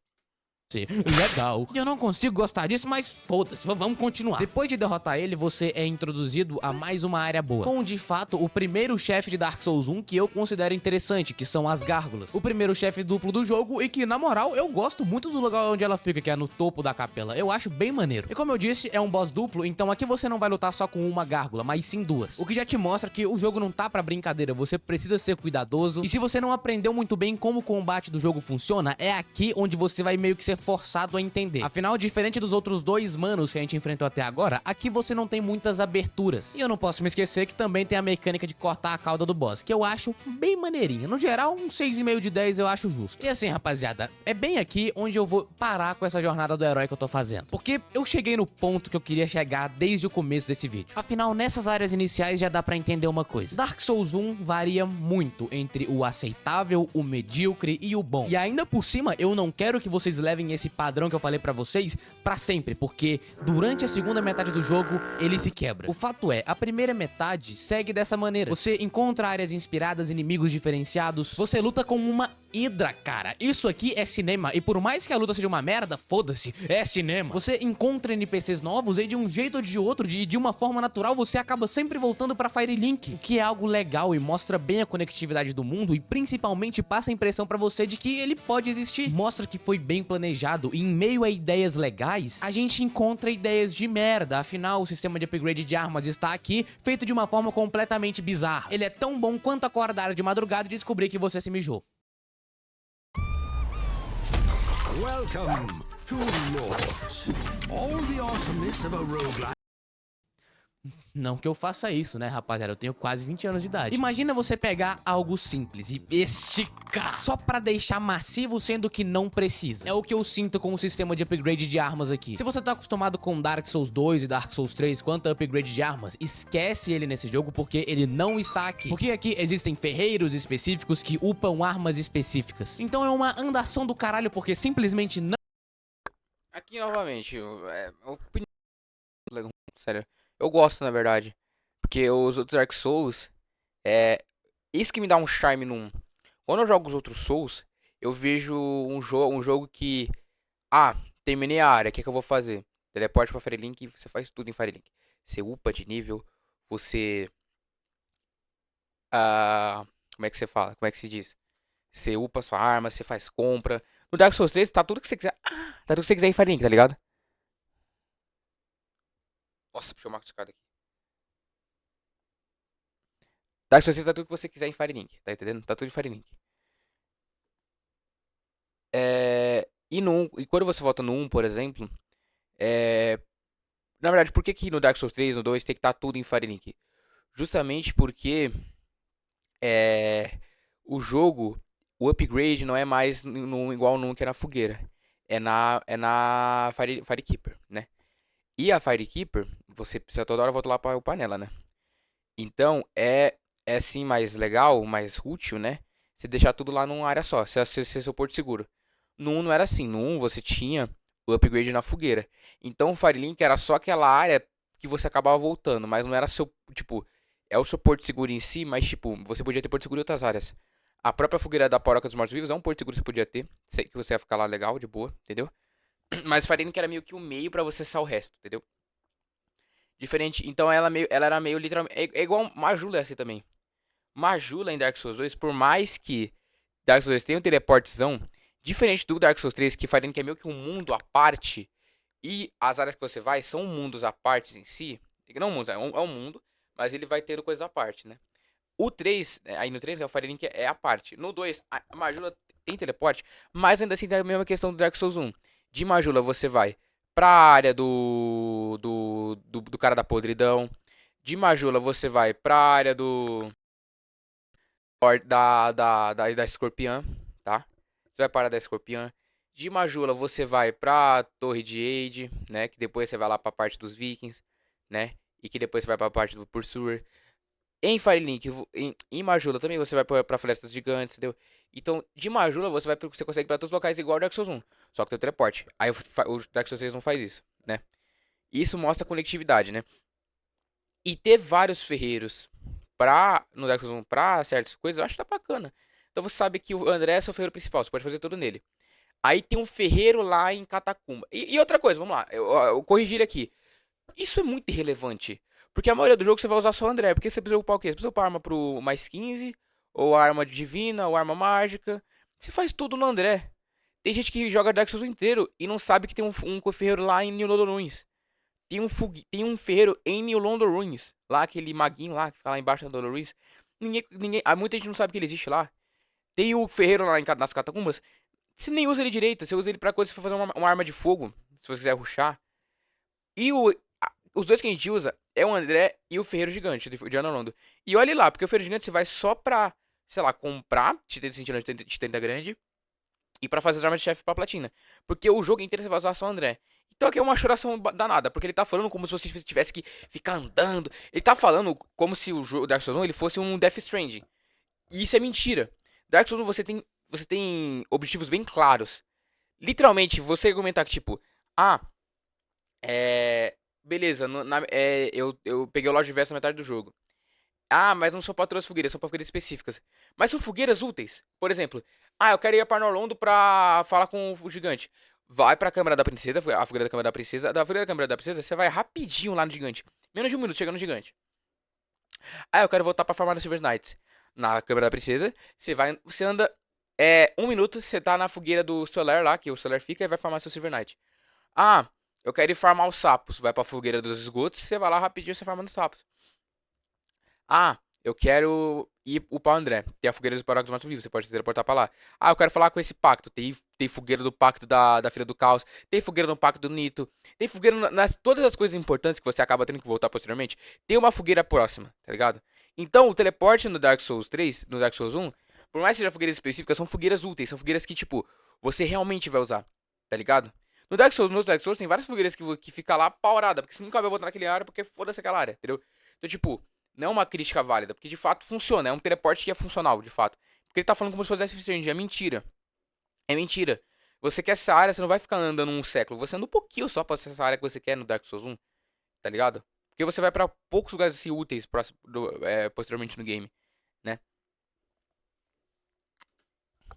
Legal. Eu não consigo gostar disso, mas foda-se, vamos continuar. Depois de derrotar ele, você é introduzido a mais uma área boa, com de fato o primeiro chefe de Dark Souls 1 que eu considero interessante, que são as gárgulas. O primeiro chefe duplo do jogo e que, na moral, eu gosto muito do lugar onde ela fica, que é no topo da capela. Eu acho bem maneiro. E como eu disse, é um boss duplo, então aqui você não vai lutar só com uma gárgula, mas sim duas. O que já te mostra que o jogo não tá pra brincadeira, você precisa ser cuidadoso. E se você não aprendeu muito bem como o combate do jogo funciona, é aqui onde você vai meio que ser forçado a entender. Afinal, diferente dos outros dois manos que a gente enfrentou até agora, aqui você não tem muitas aberturas. E eu não posso me esquecer que também tem a mecânica de cortar a cauda do boss, que eu acho bem maneirinha. No geral, um 6,5 de 10 eu acho justo. E assim, rapaziada, é bem aqui onde eu vou parar com essa jornada do herói que eu tô fazendo. Porque eu cheguei no ponto que eu queria chegar desde o começo desse vídeo. Afinal, nessas áreas iniciais já dá pra entender uma coisa. Dark Souls 1 varia muito entre o aceitável, o medíocre e o bom. E ainda por cima, eu não quero que vocês levem esse padrão que eu falei pra vocês pra sempre, porque durante a segunda metade do jogo, ele se quebra. O fato é, a primeira metade segue dessa maneira. Você encontra áreas inspiradas, inimigos diferenciados, você luta com uma hidra, cara. Isso aqui é cinema, e por mais que a luta seja uma merda, foda-se, é cinema. Você encontra NPCs novos e de um jeito ou de outro, de uma forma natural, você acaba sempre voltando pra Firelink, o que é algo legal e mostra bem a conectividade do mundo e principalmente passa a impressão pra você de que ele pode existir. Mostra que foi bem planejado e em meio a ideias legais, a gente encontra ideias de merda. Afinal, o sistema de upgrade de armas está aqui, feito de uma forma completamente bizarra. Ele é tão bom quanto acordar de madrugada e descobrir que você se mijou. Welcome, True Lords. All the awesomeness of a roguelike. Não que eu faça isso, né, rapaziada? Eu tenho quase 20 anos de idade. Imagina você pegar algo simples e esticar só pra deixar massivo, sendo que não precisa. É o que eu sinto com o sistema de upgrade de armas aqui. Se você tá acostumado com Dark Souls 2 e Dark Souls 3 quanto a upgrade de armas, esquece ele nesse jogo porque ele não está aqui. Porque aqui existem ferreiros específicos que upam armas específicas. Então é uma andação do caralho porque simplesmente não... Aqui novamente, opinião. Sério. Eu gosto, na verdade. Porque os outros Dark Souls. Isso que me dá um charme num. Quando eu jogo os outros Souls, eu vejo um jogo que. Ah, terminei a área, o que eu vou fazer? Teleporte pra Firelink e você faz tudo em Firelink. Você upa de nível, você. Como é que você fala? Como é que se diz? Você upa sua arma, você faz compra. No Dark Souls 3 tá tudo que você quiser. Tá tudo que você quiser em Firelink, tá ligado? Nossa, puxou o Marcos Card aqui. Dark Souls 3 tá tudo que você quiser em Firelink, tá entendendo? Tá tudo em Firelink. E quando você volta no 1, por exemplo, na verdade, por que no Dark Souls 3, no 2, tem que estar tudo em Firelink? Justamente porque o jogo, o upgrade não é mais igual no 1 que é na fogueira. É na Firekeeper, né? E a Firekeeper, você precisa toda hora voltar lá para o panela, né? Então, é sim mais legal, mais útil, né? Você deixar tudo lá numa área só, ser seu porto seguro. No 1 não era assim, no 1 você tinha o upgrade na fogueira. Então o Firelink era só aquela área que você acabava voltando, mas não era seu, tipo, é o seu porto seguro em si, mas tipo, você podia ter porto seguro em outras áreas. A própria fogueira da Poroca dos Mortos-Vivos é um porto seguro que você podia ter, sei que você ia ficar lá legal, de boa, entendeu? Mas Firelink era meio que o meio pra você acessar o resto, entendeu? Diferente, então ela era meio literalmente, é igual Majula é assim também. Majula em Dark Souls 2, por mais que Dark Souls 2 tenha um teleportezão, diferente do Dark Souls 3, que Firelink é meio que um mundo à parte, e as áreas que você vai são mundos à parte em si. Não mundos, é um mundo, mas ele vai tendo coisas à parte, né? O 3, aí no 3, o Firelink é a parte. No 2, a Majula tem teleporte, mas ainda assim tem a mesma questão do Dark Souls 1. De Majula você vai pra área do cara da podridão. De Majula você vai pra área da escorpiã, tá? Você vai para da escorpiã. De Majula você vai pra Torre de Age, né? Que depois você vai lá pra parte dos Vikings, né? E que depois você vai pra parte do Pursuer. Em Firelink, em Majula também você vai pra Floresta dos Gigantes, entendeu? Então, de Majula você consegue ir pra todos os locais igual o Dark Souls 1. Só que tem o teleporte. Aí o Dark Souls 3 não faz isso, né? Isso mostra a conectividade, né? E ter vários ferreiros no Dark Souls 1 pra certas coisas, eu acho que tá bacana. Então você sabe que o André é seu ferreiro principal, você pode fazer tudo nele. Aí tem um ferreiro lá em Catacumba. E outra coisa, vamos lá, eu corrigir aqui. Isso é muito irrelevante. Porque a maioria do jogo você vai usar só o André. Porque você precisa upar o quê? Você precisa upar a arma pro mais 15, ou a arma divina, ou a arma mágica. Você faz tudo no André. Tem gente que joga Dark Souls inteiro e não sabe que tem um ferreiro lá em New London Ruins. Tem um ferreiro em New London Ruins. Lá, aquele maguinho lá, que fica lá embaixo da London Ruins. Muita gente não sabe que ele existe lá. Tem o ferreiro lá nas catacumbas. Você nem usa ele direito. Você usa ele pra quando você for fazer uma arma de fogo. Se você quiser rushar. E os dois que a gente usa é o André e o Ferreiro Gigante de Anorondo. E olha lá, porque o Ferreiro Gigante você vai só pra, sei lá, comprar cintilante de 30 grande e pra fazer as armas de chefe pra platina. Porque o jogo inteiro você vai usar só o André. Então aqui é uma choração danada, porque ele tá falando como se você tivesse que ficar andando. Ele tá falando como se o jogo Dark Souls 1 ele fosse um Death Stranding. E isso é mentira. Dark Souls 1 você tem objetivos bem claros. Literalmente, você argumentar que tipo, ah, beleza, eu peguei o Lorde Verso na metade do jogo. Ah, mas não são pra todas as fogueiras, são pra fogueiras específicas. Mas são fogueiras úteis. Por exemplo, eu quero ir pra Norlondo pra falar com o gigante. Vai pra Câmara da Princesa, a fogueira da Câmara da Princesa. Da fogueira da Câmara da Princesa, você vai rapidinho lá no gigante. Menos de um minuto, chega no gigante. Eu quero voltar pra farmar no Silver Knights. Na Câmara da Princesa, você anda um minuto, você tá na fogueira do Solar lá, que o Solar fica, e vai farmar seu Silver Knight. Ah, eu quero ir farmar os sapos. Vai pra fogueira dos esgotos, você vai lá rapidinho, você farma os sapos. Eu quero ir upar o André. Tem a fogueira dos Paróquios Mortos-Vivos, você pode teleportar pra lá. Eu quero falar com esse pacto. Tem fogueira do pacto da Filha do Caos. Tem fogueira no pacto do Nito. Tem fogueira nas todas as coisas importantes que você acaba tendo que voltar posteriormente. Tem uma fogueira próxima, tá ligado? Então, o teleporte no Dark Souls 3, no Dark Souls 1, por mais que seja fogueiras específicas, são fogueiras úteis. São fogueiras que, tipo, você realmente vai usar, tá ligado? No Dark Souls tem várias fogueiras que fica lá paurada, porque você nunca vai voltar naquele área, porque foda-se aquela área, entendeu? Então, tipo, não é uma crítica válida, porque de fato funciona, é um teleporte que é funcional, de fato. Porque ele tá falando como se fosse Death Stranding, é mentira. É mentira. Você quer essa área, você não vai ficar andando um século, você anda um pouquinho só pra acessar essa área que você quer no Dark Souls 1, tá ligado? Porque você vai pra poucos lugares assim, úteis posteriormente no game, né?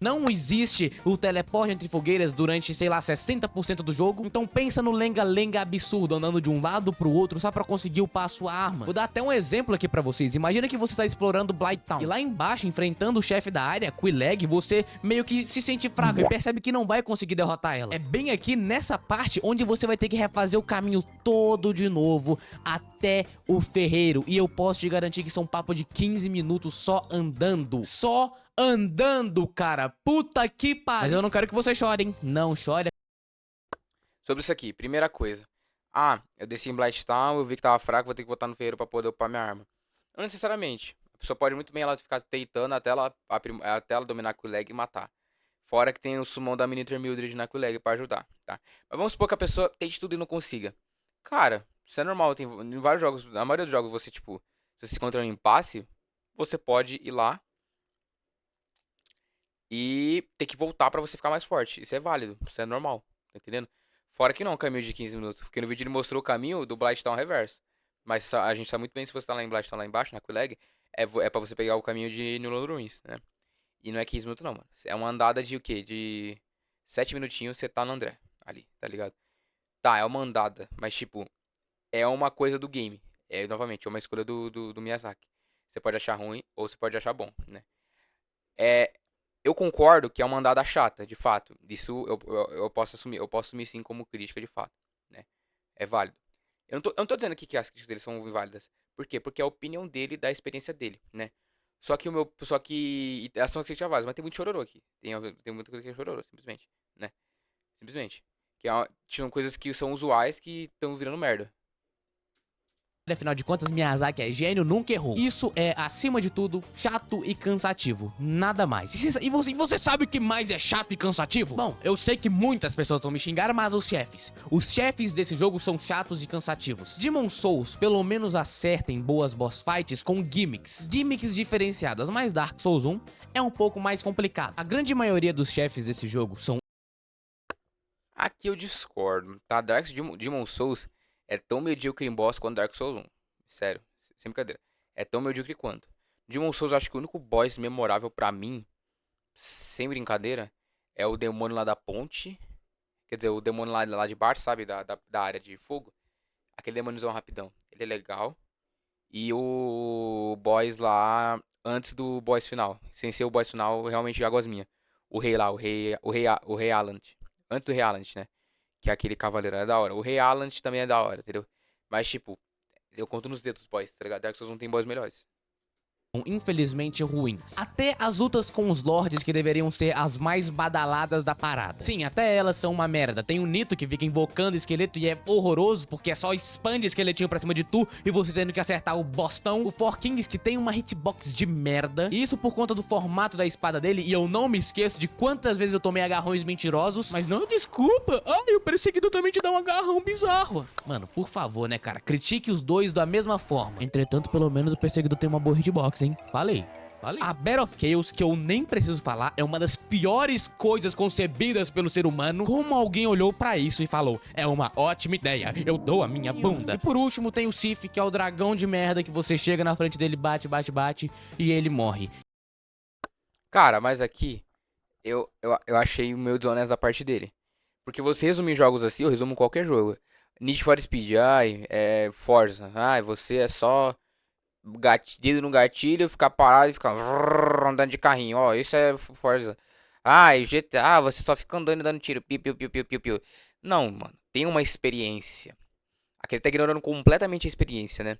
Não existe o teleporte entre fogueiras durante, sei lá, 60% do jogo. Então pensa no lenga-lenga absurdo, andando de um lado pro outro só pra conseguir upar a sua arma. Vou dar até um exemplo aqui pra vocês. Imagina que você tá explorando Blighttown e lá embaixo, enfrentando o chefe da área, Quelaag, você meio que se sente fraco e percebe que não vai conseguir derrotar ela. É bem aqui nessa parte onde você vai ter que refazer o caminho todo de novo até o ferreiro. E eu posso te garantir que são papo de 15 minutos só andando. Só andando, cara. Puta que pariu. Mas eu não quero que você chore, hein? Não chore. Sobre isso aqui, primeira coisa. Eu desci em Blighttown, eu vi que tava fraco, vou ter que botar no ferreiro pra poder upar minha arma. Não necessariamente. A pessoa pode muito bem ela ficar teitando até ela dominar a Quelaag e matar. Fora que tem o summon da Miniature Mildred na Quelaag pra ajudar, tá? Mas vamos supor que a pessoa tente tudo e não consiga. Cara, isso é normal, tem em vários jogos, na maioria dos jogos você, tipo, se você encontra um impasse, você pode ir lá e ter que voltar pra você ficar mais forte. Isso é válido, isso é normal, tá entendendo? Fora que não, um caminho de 15 minutos. Porque no vídeo ele mostrou o caminho do Blighttown reverso. Mas a gente sabe muito bem se você tá lá em Blighttown lá embaixo, na Quelaag, é pra você pegar o caminho de New London Ruins, né? E não é 15 minutos não, mano. É uma andada de o quê? De 7 minutinhos você tá no André, ali, tá ligado? Tá, é uma andada, mas tipo, é uma coisa do game. Novamente, é uma escolha do Miyazaki. Você pode achar ruim ou você pode achar bom, né? É, eu concordo que é uma andada chata, de fato. Isso eu posso assumir sim como crítica de fato, né? É válido. Eu não tô dizendo aqui que as críticas dele são inválidas. Por quê? Porque é a opinião dele, da experiência dele, né? Só que essas são críticas válidas, mas tem muito chororô aqui. Tem muita coisa que é chororô, simplesmente, né? Simplesmente. Tinham coisas que são usuais que estão virando merda. Afinal de contas, Miyazaki é gênio, nunca errou. Isso é, acima de tudo, chato e cansativo. Nada mais. E você sabe o que mais é chato e cansativo? Bom, eu sei que muitas pessoas vão me xingar, mas os chefes desse jogo são chatos e cansativos. Demon Souls, pelo menos acertem boas boss fights com gimmicks. Gimmicks diferenciadas, mas Dark Souls 1 é um pouco mais complicado. A grande maioria dos chefes desse jogo são... Aqui eu discordo, tá? Demon Souls é tão medíocre em boss quanto Dark Souls 1. Sério, sem brincadeira. É tão medíocre quanto. Demon Souls, acho que o único boss memorável pra mim, sem brincadeira, É o demônio lá da ponte. Quer dizer, o demônio lá de baixo, sabe? Da área de fogo. Aquele demôniozão rapidão. Ele é legal. E o boss lá, antes do boss final. Sem ser o boss final, realmente de águas minhas. O rei lá, o rei Alan. Antes do rei Alan, né? Que é aquele cavaleiro, é da hora. O rei Alan também é da hora, entendeu? Mas, tipo, eu conto nos dedos os boys, tá ligado? Dark Souls não tem boys melhores. Infelizmente ruins. Até as lutas com os lords que deveriam ser as mais badaladas da parada. Sim, até elas são uma merda. Tem o Nito que fica invocando esqueleto e é horroroso porque é só expande esqueletinho pra cima de tu e você tendo que acertar o bostão. O Four Kings que tem uma hitbox de merda. E isso por conta do formato da espada dele e eu não me esqueço de quantas vezes eu tomei agarrões mentirosos. Mas não, desculpa. Ai, o perseguidor também te dá um agarrão bizarro. Mano, por favor, né, cara? Critique os dois da mesma forma. Entretanto, pelo menos o perseguidor tem uma boa hitbox, hein? Falei. A Battle of Chaos, que eu nem preciso falar, é uma das piores coisas concebidas pelo ser humano. Como alguém olhou pra isso e falou, é uma ótima ideia, eu dou a minha bunda. E por último tem o Sif, que é o dragão de merda que você chega na frente dele, bate, bate, bate, e ele morre. Cara, mas aqui, eu achei o meu desonesto da parte dele. Porque você resumir jogos assim, eu resumo qualquer jogo. Need for Speed, ai, Forza, ai, você é só dedo no gatilho, ficar parado e ficar andando de carrinho, ó, isso é Forza. Ai, GTA, você só fica andando e dando tiro, piu, piu, piu, piu, piu, piu. Não, mano, tem uma experiência. Aqui ele tá ignorando completamente a experiência, né?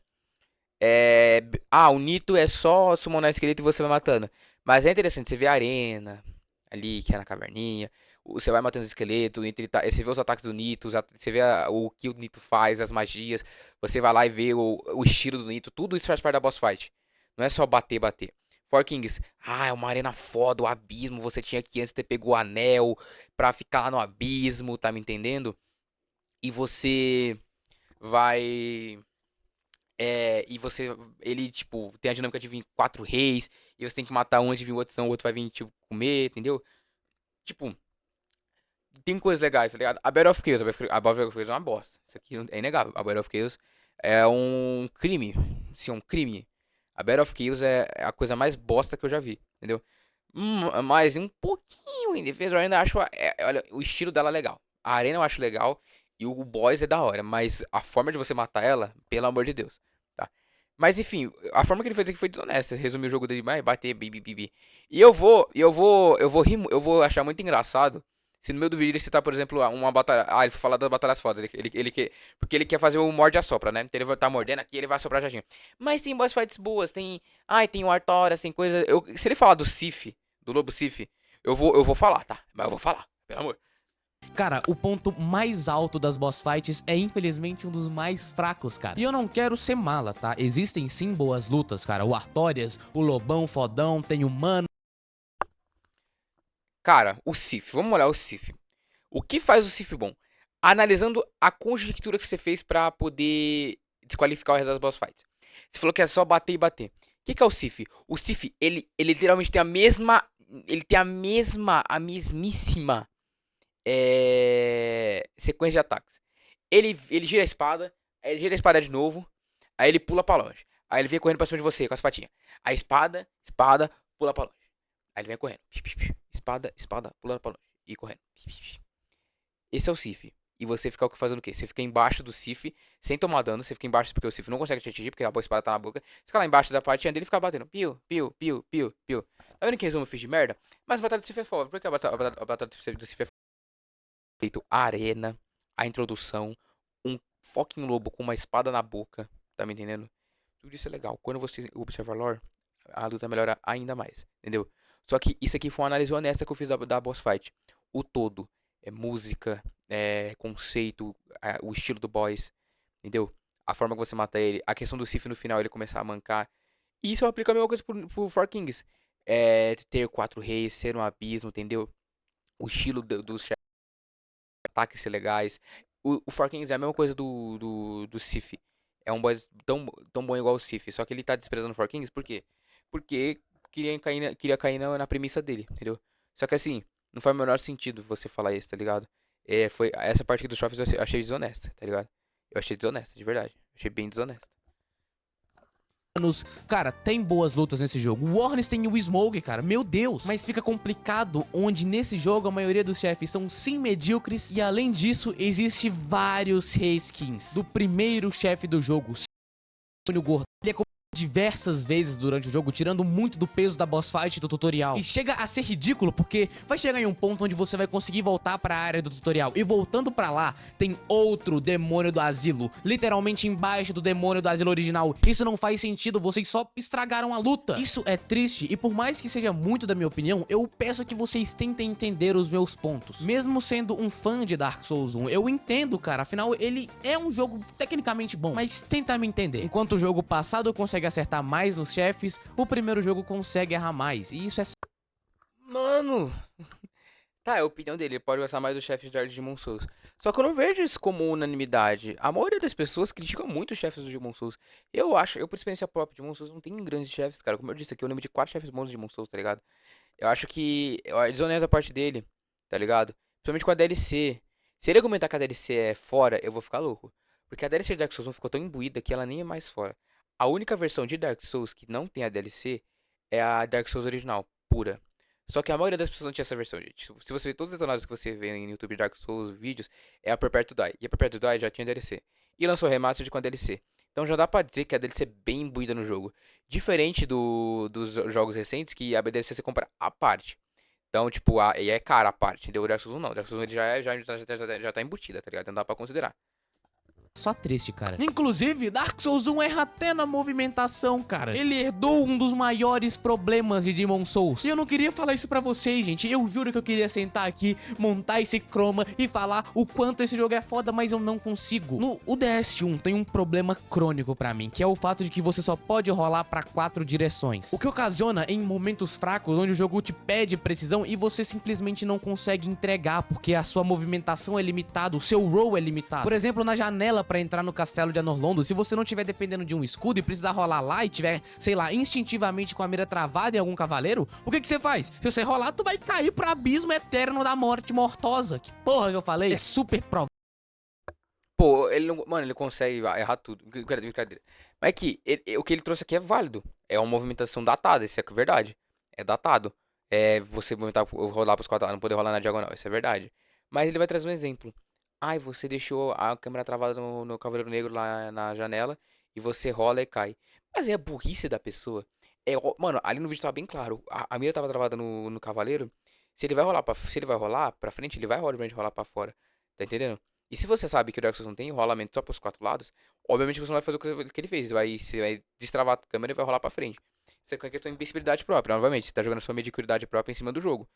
O Nito é só summonar esqueleto e você vai matando. Mas é interessante, você vê a arena ali, que é na caverninha. Você vai matando os esqueletos, você vê os ataques do Nito, você vê o que o Nito faz, as magias. Você vai lá e vê o estilo do Nito. Tudo isso faz parte da boss fight. Não é só bater, bater. Four Kings, é uma arena foda, o abismo. Você tinha que antes ter pego o anel pra ficar lá no abismo, tá me entendendo? E você vai. E você. Ele, tipo, tem a dinâmica de vir quatro reis. E você tem que matar um antes de vir o outro, senão o outro vai vir, tipo, comer, entendeu? Tipo, tem coisas legais, tá ligado? A Battle of Chaos, a Battle of Chaos é uma bosta. Isso aqui é inegável. A Battle of Chaos é um crime. Sim, um crime. A Battle of Chaos é a coisa mais bosta que eu já vi, entendeu? Mas um pouquinho em defesa, eu ainda acho. Olha, o estilo dela é legal. A arena eu acho legal. E o boss é da hora. Mas a forma de você matar ela, pelo amor de Deus. Tá? Mas enfim, a forma que ele fez aqui foi desonesta. Resumir o jogo dele, vai bater, bibi, bibi. E eu vou achar muito engraçado se no meio do vídeo ele citar, por exemplo, uma batalha. Ele foi falar das batalhas fodas. Porque ele quer fazer o morde a sopra, né? Então ele vai estar mordendo aqui ele vai soprar jardim. Mas tem boss fights boas, tem. Tem o Artorias, tem coisa. Se ele falar do Sif, do Lobo Sif, eu vou falar, tá? Mas eu vou falar, pelo amor. Cara, o ponto mais alto das boss fights é infelizmente um dos mais fracos, cara. E eu não quero ser mala, tá? Existem sim boas lutas, cara. O Artorias, o Lobão fodão, tem o Mano. Cara, o Sif, vamos olhar o Sif. O que faz o Sif bom? Analisando a conjectura que você fez pra poder desqualificar o resto das boss fights. Você falou que é só bater e bater. O que é o Sif? O Sif, ele literalmente tem a mesma. Ele tem a mesmíssima sequência de ataques. Ele gira a espada, aí ele gira a espada de novo, aí ele pula pra longe. Aí ele vem correndo pra cima de você com as patinhas. A espada, pula pra longe. Aí ele vem correndo. Espada, pula pra longe. E correndo. Esse é o Sif. E você fica fazendo o quê? Você fica embaixo do Sif, sem tomar dano. Você fica embaixo porque o Sif não consegue te atingir, porque a espada tá na boca. Você fica lá embaixo da patinha dele e fica batendo. Piu, piu, piu, piu, piu. Tá vendo que resumo eu fiz de merda? Mas a batalha do Sif é foda. Por que a batalha do Sif é feito? A arena, a introdução, um fucking lobo com uma espada na boca. Tá me entendendo? Tudo isso é legal. Quando você observa a lore, a luta melhora ainda mais. Entendeu? Só que isso aqui foi uma análise honesta que eu fiz da boss fight. O todo. Música, conceito, o estilo do boss, entendeu? A forma que você mata ele, a questão do Sif no final, ele começar a mancar. E isso eu aplico a mesma coisa pro Four Kings. Ter quatro reis, ser um abismo, entendeu? O estilo dos ataques ser legais. O Four Kings é a mesma coisa do Sif. É um boss tão bom igual o Sif. Só que ele tá desprezando o Four Kings, por quê? Porque queria cair na premissa dele, entendeu? Só que assim, não faz o menor sentido você falar isso, tá ligado? Foi essa parte aqui dos shoppings eu achei desonesta, tá ligado? Eu achei desonesta, de verdade. Eu achei bem desonesta. Cara, tem boas lutas nesse jogo. O Ornstein e o Smoke, cara, meu Deus. Mas fica complicado onde nesse jogo a maioria dos chefes são sim medíocres. E além disso, existe vários reskins. Do primeiro chefe do jogo, o Gordo. Ele é diversas vezes durante o jogo, tirando muito do peso da boss fight do tutorial. E chega a ser ridículo, porque vai chegar em um ponto onde você vai conseguir voltar pra área do tutorial. E voltando pra lá, tem outro demônio do asilo, literalmente embaixo do demônio do asilo original. Isso não faz sentido, vocês só estragaram a luta. Isso é triste, e por mais que seja muito da minha opinião, eu peço que vocês tentem entender os meus pontos. Mesmo sendo um fã de Dark Souls 1, eu entendo, cara, afinal ele é um jogo tecnicamente bom, mas tenta me entender. Enquanto o jogo passado consegue acertar mais nos chefes, o primeiro jogo consegue errar mais, e isso é... Mano, tá, é a opinião dele, ele pode gostar mais dos chefes de Demon Souls. Só que eu não vejo isso como unanimidade. A maioria das pessoas criticam muito os chefes do Demon Souls. Eu por experiência própria, Demon Souls não tem grandes chefes, cara. Como eu disse aqui, eu lembro de 4 chefes bons de Demon Souls, tá ligado? Eu acho que é desonesto a parte dele, tá ligado? Principalmente com a DLC. Se ele argumentar que a DLC é fora, eu vou ficar louco. Porque a DLC de Dark Souls 1 ficou tão imbuída que ela nem é mais fora. A única versão de Dark Souls que não tem a DLC é a Dark Souls original, pura. Só que a maioria das pessoas não tinha essa versão, gente. Se você vê todos os detonados que você vê no YouTube de Dark Souls, vídeos, é a Prepare to Die. E a Prepare to Die já tinha DLC. E lançou remaster com a DLC. Então já dá pra dizer que a DLC é bem imbuída no jogo. Diferente dos jogos recentes, que a DLC você compra à parte. Então, tipo, e é cara a parte, entendeu? O Dark Souls 1 não. O Dark Souls ele já tá embutida, tá ligado? Não dá pra considerar. Só triste, cara. Inclusive, Dark Souls 1 erra até na movimentação, cara. Ele herdou um dos maiores problemas de Demon Souls. E eu não queria falar isso pra vocês, gente. Eu juro que eu queria sentar aqui, montar esse chroma e falar o quanto esse jogo é foda, mas eu não consigo. No DS1 tem um problema crônico pra mim, que é o fato de que você só pode rolar pra 4 direções. O que ocasiona em momentos fracos, onde o jogo te pede precisão e você simplesmente não consegue entregar, porque a sua movimentação é limitada, o seu roll é limitado. Por exemplo, na janela pra entrar no castelo de Anor Londo, se você não estiver dependendo de um escudo e precisar rolar lá e tiver, sei lá, instintivamente com a mira travada em algum cavaleiro, o que que você faz? Se você rolar, tu vai cair pro abismo eterno da morte mortosa. Que porra que eu falei? É super provável. Pô, ele não, mano, ele consegue errar tudo. Brincadeira. Mas é que o que ele trouxe aqui é válido. É uma movimentação datada, isso é verdade. É datado. É você movimentar, rolar pros 4 lados, não poder rolar na diagonal, isso é verdade. Mas ele vai trazer um exemplo. Ai, você deixou a câmera travada no Cavaleiro Negro lá na janela e você rola e cai. Mas é a burrice da pessoa. Mano, ali no vídeo tava bem claro. A mira tava travada no Cavaleiro. Se ele vai rolar pra frente, ele vai obviamente rolar pra fora. Tá entendendo? E se você sabe que o Dark Souls não tem rolamento só pros 4 lados, obviamente você não vai fazer o que ele fez. Você vai destravar a câmera e vai rolar pra frente. Isso é uma questão de imbecilidade própria. Novamente, você tá jogando sua mediocridade própria em cima do jogo.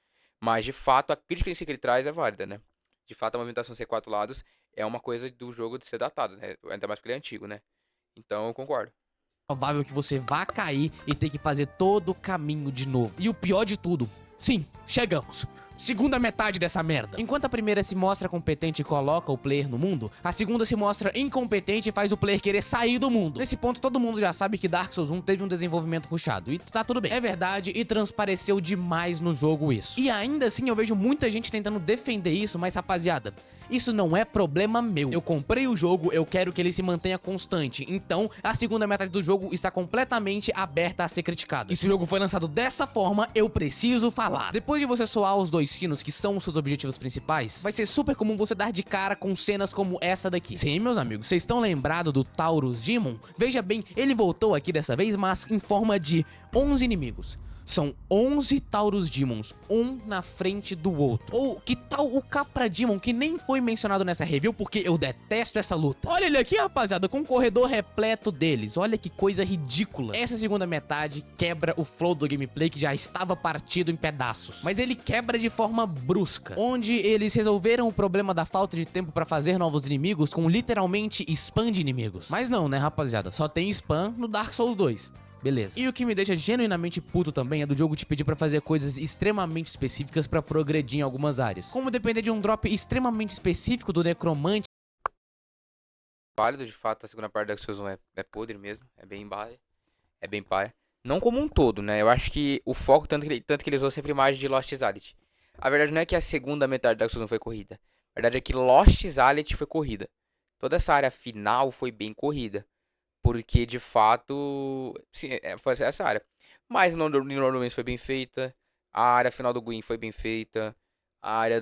Mas, de fato, a crítica em si que ele traz é válida, né? De fato, a movimentação ser 4 lados é uma coisa do jogo de ser datado, né? Ainda mais porque ele é antigo, né? Então, eu concordo. Provável que você vá cair e ter que fazer todo o caminho de novo. E o pior de tudo, sim, chegamos. Segunda metade dessa merda. Enquanto a primeira se mostra competente e coloca o player no mundo, a segunda se mostra incompetente e faz o player querer sair do mundo. Nesse ponto, todo mundo já sabe que Dark Souls 1 teve um desenvolvimento rushado, e tá tudo bem. É verdade, e transpareceu demais no jogo isso. E ainda assim, eu vejo muita gente tentando defender isso, mas rapaziada, isso não é problema meu. Eu comprei o jogo, eu quero que ele se mantenha constante. Então, a segunda metade do jogo está completamente aberta a ser criticada. E se o jogo foi lançado dessa forma, eu preciso falar. Depois de você soar os 2 sinos, que são os seus objetivos principais, vai ser super comum você dar de cara com cenas como essa daqui. Sim, meus amigos, vocês estão lembrados do Taurus Demon? Veja bem, ele voltou aqui dessa vez, mas em forma de 11 inimigos. São 11 Taurus Demons, um na frente do outro. Ou que tal o Capra Demon, que nem foi mencionado nessa review, porque eu detesto essa luta. Olha ele aqui, rapaziada, com um corredor repleto deles. Olha que coisa ridícula. Essa segunda metade quebra o flow do gameplay, que já estava partido em pedaços. Mas ele quebra de forma brusca, onde eles resolveram o problema da falta de tempo pra fazer novos inimigos com literalmente spam de inimigos. Mas não, né, rapaziada? Só tem spam no Dark Souls 2. Beleza. E o que me deixa genuinamente puto também é do jogo te pedir pra fazer coisas extremamente específicas pra progredir em algumas áreas. Como depender de um drop extremamente específico do necromante. Válido, de fato, a segunda parte da Dark Souls 1 é podre mesmo. É bem paia. Não como um todo, né? Eu acho que o foco, tanto que ele usou sempre a imagem de Lost Exality. A verdade não é que a segunda metade da Dark Souls 1 foi corrida. A verdade é que Lost Exality foi corrida. Toda essa área final foi bem corrida. Porque, de fato, sim, foi essa área. Mas no Northern foi bem feita. A área final do Gwyn foi bem feita. A área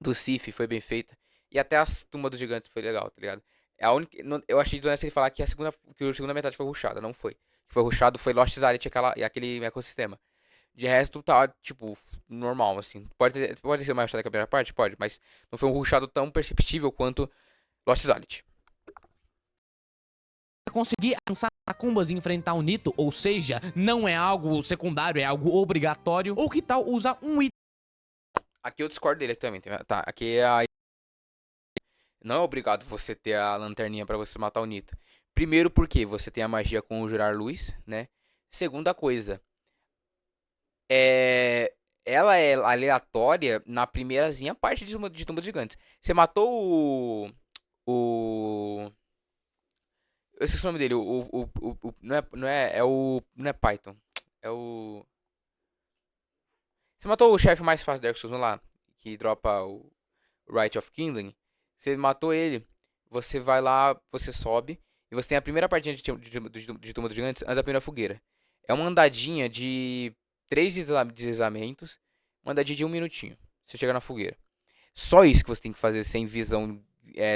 do Sif foi bem feita. E até as Tumba dos Gigantes foi legal, tá ligado? É a única, eu achei desonesto ele falar que a segunda metade foi rushada. Não foi. O que foi rushado foi Lost Zareth e aquele ecossistema. De resto, tá, tipo, normal, assim. Pode ser mais rushado que a primeira parte? Pode, mas não foi um rushado tão perceptível quanto Lost Zareth. Conseguir avançar na Kumbas e enfrentar o Nito, ou seja, não é algo secundário, é algo obrigatório. Ou que tal usar um item Aqui eu discordo dele também, tá? Aqui é a... Não é obrigado você ter a lanterninha pra você matar o Nito. Primeiro porque você tem a magia com o Jurar Luz, né? Segunda coisa, é... ela é aleatória na primeirazinha parte de Tumbas Gigantes. Você matou o... Eu esqueci o nome dele, não é Python. É o... Você matou o chefe mais fácil do Dark Souls, vamos lá, que dropa o Right of Kindling. Você matou ele, você vai lá, você sobe, e você tem a primeira partida de Tumba dos Gigantes antes da primeira fogueira. É uma andadinha de 3 deslizamentos, uma andadinha de 1 minutinho. Você chega na fogueira. Só isso que você tem que fazer sem visão,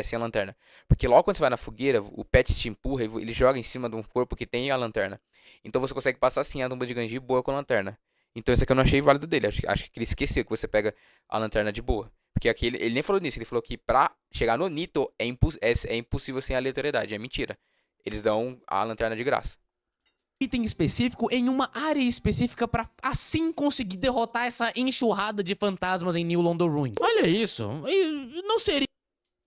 sem a lanterna. Porque logo quando você vai na fogueira, o pet te empurra, ele joga em cima de um corpo que tem a lanterna. Então você consegue passar assim a tumba de Ganji boa com a lanterna. Então isso aqui eu não achei válido dele. Acho que ele esqueceu que você pega a lanterna de boa. Porque aqui ele nem falou nisso. Ele falou que pra chegar no Nito é impossível sem aleatoriedade. É mentira. Eles dão a lanterna de graça. específico em uma área específica pra assim conseguir derrotar essa enxurrada de fantasmas em New London Ruins. Olha isso, não seria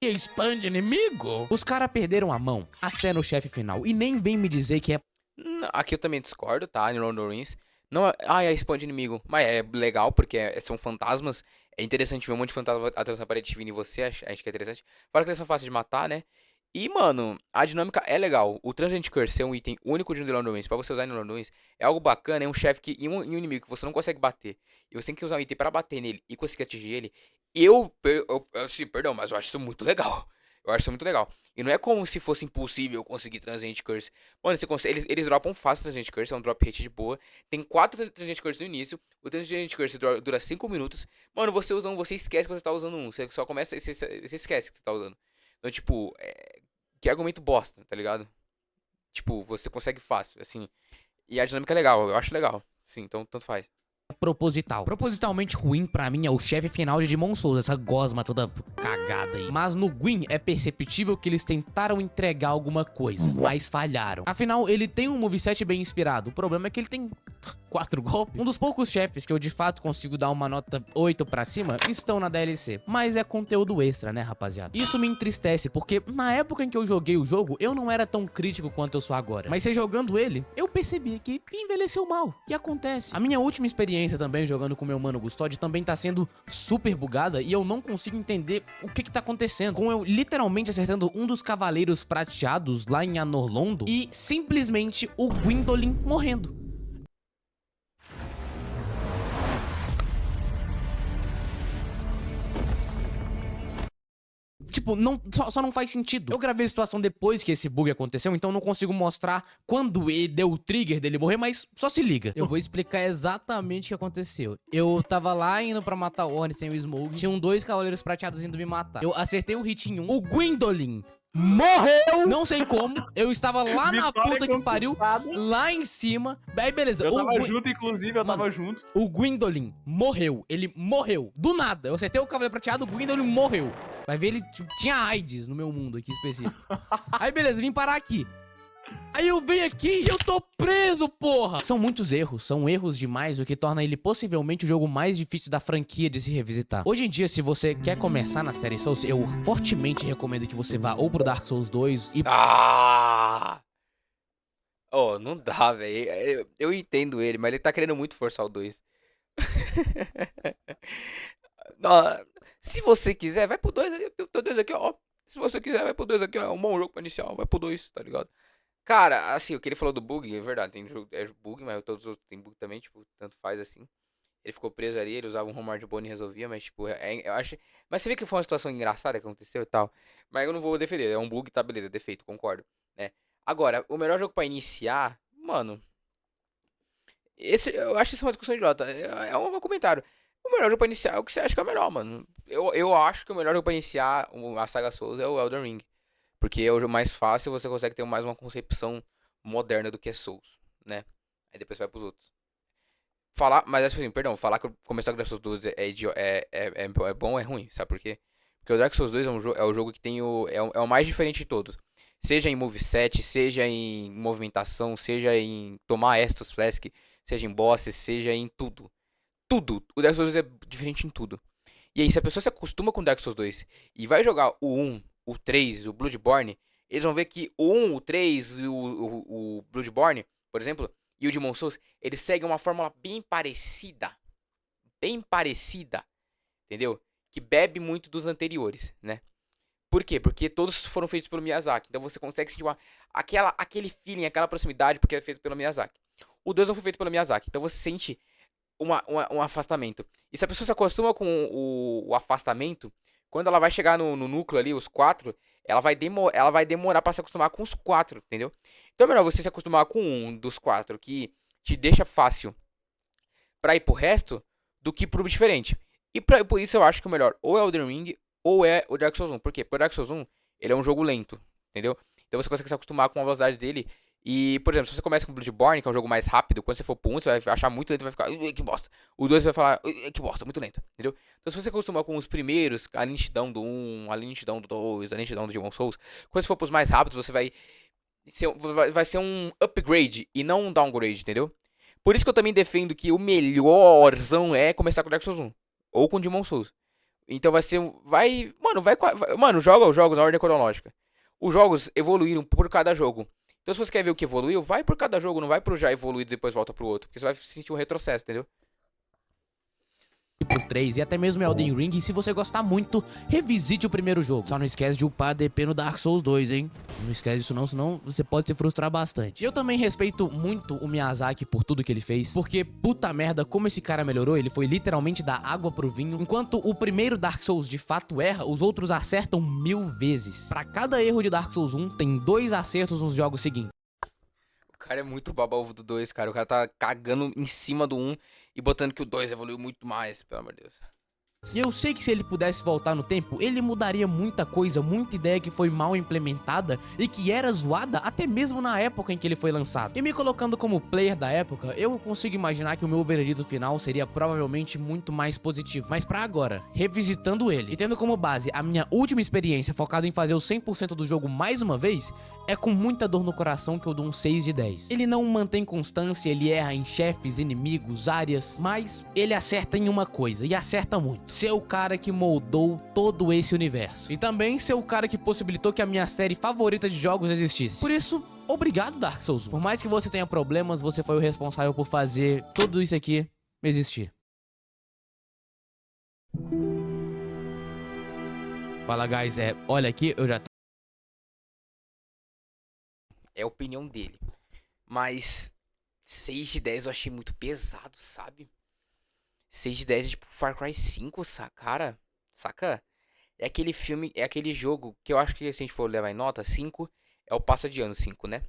spam de inimigo? Os caras perderam a mão até no chefe final e nem vem me dizer que é Aqui eu também discordo, tá? No Lord of the Rings. Não, é spawn de inimigo. Mas é legal, porque são fantasmas. É interessante ver um monte de fantasma atravessando a parede vindo em você. Acho que é interessante. Fora que eles são fáceis de matar, né? E, mano, a dinâmica é legal. O Transient Curse é um item único de Lord of the Rings. Pra você usar no Lord of the Rings, é algo bacana. É um chefe e um inimigo que você não consegue bater. E você tem que usar um item pra bater nele e conseguir atingir ele. Perdão, mas eu acho isso muito legal. Eu acho isso muito legal. E não é como se fosse impossível conseguir Transient Curse. Mano, eles dropam fácil Transient Curse, é um drop rate de boa. Tem 4 Transient Curse no início. O Transient Curse dura 5 minutos. Mano, você usa um, você esquece que você tá usando um. Você só começa e você esquece que você tá usando. Então, tipo, que argumento bosta, tá ligado? Tipo, você consegue fácil, assim. E a dinâmica é legal, eu acho legal. Sim, então tanto faz. proposital. Propositalmente ruim pra mim é o chefe final de Demon Souls, essa gosma toda cagada aí. Mas no Gwyn é perceptível que eles tentaram entregar alguma coisa, mas falharam. Afinal, ele tem um moveset bem inspirado. O problema é que ele tem 4 golpes. Um dos poucos chefes que eu de fato consigo dar uma nota 8 pra cima estão na DLC. Mas é conteúdo extra, né, rapaziada? Isso me entristece, porque na época em que eu joguei o jogo, eu não era tão crítico quanto eu sou agora. Mas jogando ele, eu percebi que envelheceu mal. E acontece. A minha última experiência também jogando com meu mano Gustode também tá sendo super bugada e eu não consigo entender o que tá acontecendo. Com eu literalmente acertando um dos cavaleiros prateados lá em Anor Londo e simplesmente o Gwyndolin morrendo. Tipo, só não faz sentido. Eu gravei a situação depois que esse bug aconteceu, então não consigo mostrar quando ele deu o trigger dele morrer, mas só se liga. Eu vou explicar exatamente o que aconteceu. Eu tava lá indo pra matar o Ornn sem o Smoke, tinham 2 cavaleiros prateados indo me matar. Eu acertei o hit em um, o Gwyndolin morreu! Não sei como, eu estava lá na puta que pariu, lá em cima. Aí beleza. Eu tava junto, inclusive, eu tava junto. O Gwyndolin morreu, ele morreu, do nada. Eu acertei o cavaleiro prateado, o Gwyndolin morreu. Vai ver, ele tinha AIDS no meu mundo aqui específico. Aí beleza, vim parar aqui. Aí eu venho aqui e eu tô preso, porra! São muitos erros, são erros demais, o que torna ele possivelmente o jogo mais difícil da franquia de se revisitar. Hoje em dia, se você quer começar na série Souls, eu fortemente recomendo que você vá ou pro Dark Souls 2 e... Oh, não dá, velho. Eu entendo ele, mas ele tá querendo muito forçar o 2. Não, se você quiser, vai pro 2 ali. O 2 aqui, ó. Se você quiser, vai pro 2 aqui, ó. É um bom jogo pra inicial. Vai pro 2, tá ligado? Cara, assim, o que ele falou do bug, é verdade. Tem jogo, bug, mas todos os outros tem bug também, tipo, tanto faz assim. Ele ficou preso ali, ele usava um Homeward Bone e resolvia, mas, tipo, eu acho. Mas você vê que foi uma situação engraçada que aconteceu e tal. Mas eu não vou defender, é um bug, tá, beleza, defeito, concordo. Agora, o melhor jogo pra iniciar, mano, eu acho que isso é uma discussão idiota. É um comentário. O melhor jogo pra iniciar é o que você acha que é o melhor, mano. Eu acho que o melhor jogo pra iniciar a saga Souls é o Elden Ring. Porque é o jogo mais fácil e você consegue ter mais uma concepção moderna do que é Souls, né? Aí depois você vai pros outros. Falar, mas assim, perdão, falar que começar com Dark Souls 2 é bom ou é ruim, sabe por quê? Porque o Dark Souls 2 é o jogo que tem o mais diferente de todos. Seja em moveset, seja em movimentação, seja em tomar Estus Flask, seja em bosses, seja em tudo. Tudo. O Dark Souls 2 é diferente em tudo. E aí, se a pessoa se acostuma com Dark Souls 2 e vai jogar o 1, o 3, o Bloodborne, eles vão ver que o 1, o 3 e o Bloodborne, por exemplo, e o Demon Souls, eles seguem uma fórmula bem parecida, entendeu? Que bebe muito dos anteriores, né? Por quê? Porque todos foram feitos pelo Miyazaki. Então você consegue sentir aquele feeling, aquela proximidade, porque é feito pelo Miyazaki. O 2 não foi feito pelo Miyazaki. Então você sente um afastamento. E se a pessoa se acostuma com o afastamento, quando ela vai chegar no núcleo ali, os quatro, ela vai demorar pra se acostumar com os quatro, entendeu? Então é melhor você se acostumar com um dos quatro, que te deixa fácil pra ir pro resto, do que pro diferente. E por isso eu acho que o melhor ou é o Elden Ring ou é o Dark Souls 1. Por quê? Porque o Dark Souls 1, ele é um jogo lento, entendeu? Então você consegue se acostumar com a velocidade dele. E, por exemplo, se você começa com Bloodborne, que é um jogo mais rápido, quando você for pro 1, você vai achar muito lento e vai ficar, que bosta. O 2 você vai falar, que bosta, muito lento, entendeu? Então se você acostuma com os primeiros, a lentidão do 1, a lentidão do 2, a lentidão do Demon Souls, quando você for pros mais rápidos, você vai ser um upgrade e não um downgrade, entendeu? Por isso que eu também defendo que o melhorzão é começar com Dark Souls 1 ou com Demon Souls. Então vai ser. Mano, joga os jogos na ordem cronológica. Os jogos evoluíram por cada jogo. Então se você quer ver o que evoluiu, vai por cada jogo, não vai pro já evoluído e depois volta pro outro. Porque você vai sentir um retrocesso, entendeu? Por 3 e até mesmo Elden Ring. E se você gostar muito, revisite o primeiro jogo. Só não esquece de upar DP no Dark Souls 2, hein? Não esquece disso não, senão você pode se frustrar bastante. Eu também respeito muito o Miyazaki por tudo que ele fez, porque puta merda, como esse cara melhorou, ele foi literalmente da água pro vinho. Enquanto o primeiro Dark Souls de fato erra, os outros acertam 1000 vezes. Pra cada erro de Dark Souls 1, tem 2 acertos nos jogos seguintes. O cara é muito baba-ovo do 2, cara. O cara tá cagando em cima do 1 e botando que o 2 evoluiu muito mais, pelo amor de Deus. E eu sei que se ele pudesse voltar no tempo, ele mudaria muita coisa, muita ideia que foi mal implementada e que era zoada até mesmo na época em que ele foi lançado. E me colocando como player da época, eu consigo imaginar que o meu veredito final seria provavelmente muito mais positivo. Mas pra agora, revisitando ele e tendo como base a minha última experiência focada em fazer o 100% do jogo mais uma vez, é com muita dor no coração que eu dou um 6 de 10. Ele não mantém constância, ele erra em chefes, inimigos, áreas, mas ele acerta em uma coisa, e acerta muito. Ser o cara que moldou todo esse universo. E também ser o cara que possibilitou que a minha série favorita de jogos existisse. Por isso, obrigado Dark Souls. Por mais que você tenha problemas, você foi o responsável por fazer tudo isso aqui existir. Fala guys, olha aqui, eu já tô... É a opinião dele. Mas 6 de 10 eu achei muito pesado, sabe? 6 de 10 é tipo Far Cry 5, cara. Saca? É aquele filme, é aquele jogo que eu acho que se a gente for levar em nota, 5 é o passo de ano, 5, né?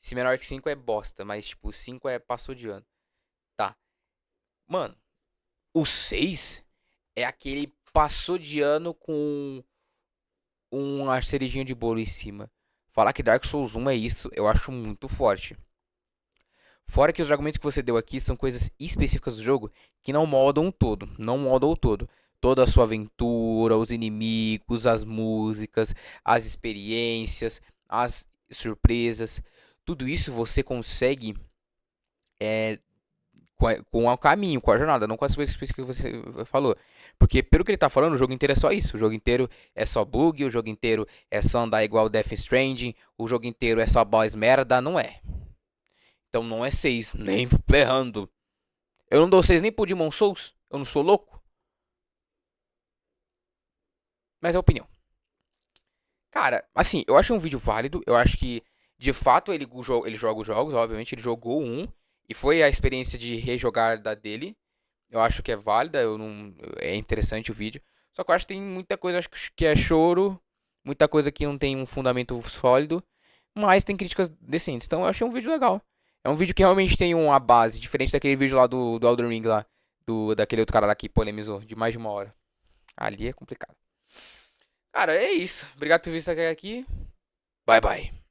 Se menor que 5 é bosta, mas tipo, 5 é passou de ano. Tá. Mano, o 6 é aquele passou de ano com uma cerejinha de bolo em cima. Falar que Dark Souls 1 é isso, eu acho muito forte. Fora que os argumentos que você deu aqui são coisas específicas do jogo que não moldam o todo. Não moldam o todo. Toda a sua aventura, os inimigos, as músicas, as experiências, as surpresas. Tudo isso você consegue com o caminho, com a jornada, não com as coisas específicas que você falou. Porque pelo que ele tá falando, o jogo inteiro é só isso. O jogo inteiro é só bug, o jogo inteiro é só andar igual Death Stranding, o jogo inteiro é só boss merda, não é. Então não é 6, nem ferrando. Eu não dou 6 nem pro Demon Souls. Eu não sou louco. Mas é opinião. Cara, assim, eu acho um vídeo válido. Eu acho que, de fato, ele joga os jogos. Obviamente, ele jogou um. E foi a experiência de rejogar da dele. Eu acho que é válida. É interessante o vídeo. Só que eu acho que tem muita coisa acho que é choro. Muita coisa que não tem um fundamento sólido. mas tem críticas decentes. Então eu achei um vídeo legal. É um vídeo que realmente tem uma base, diferente daquele vídeo lá do Elden Ring lá, daquele outro cara lá que polemizou, de mais de 1 hora. Ali é complicado. Cara, é isso. Obrigado por ter visto até aqui. Bye, bye.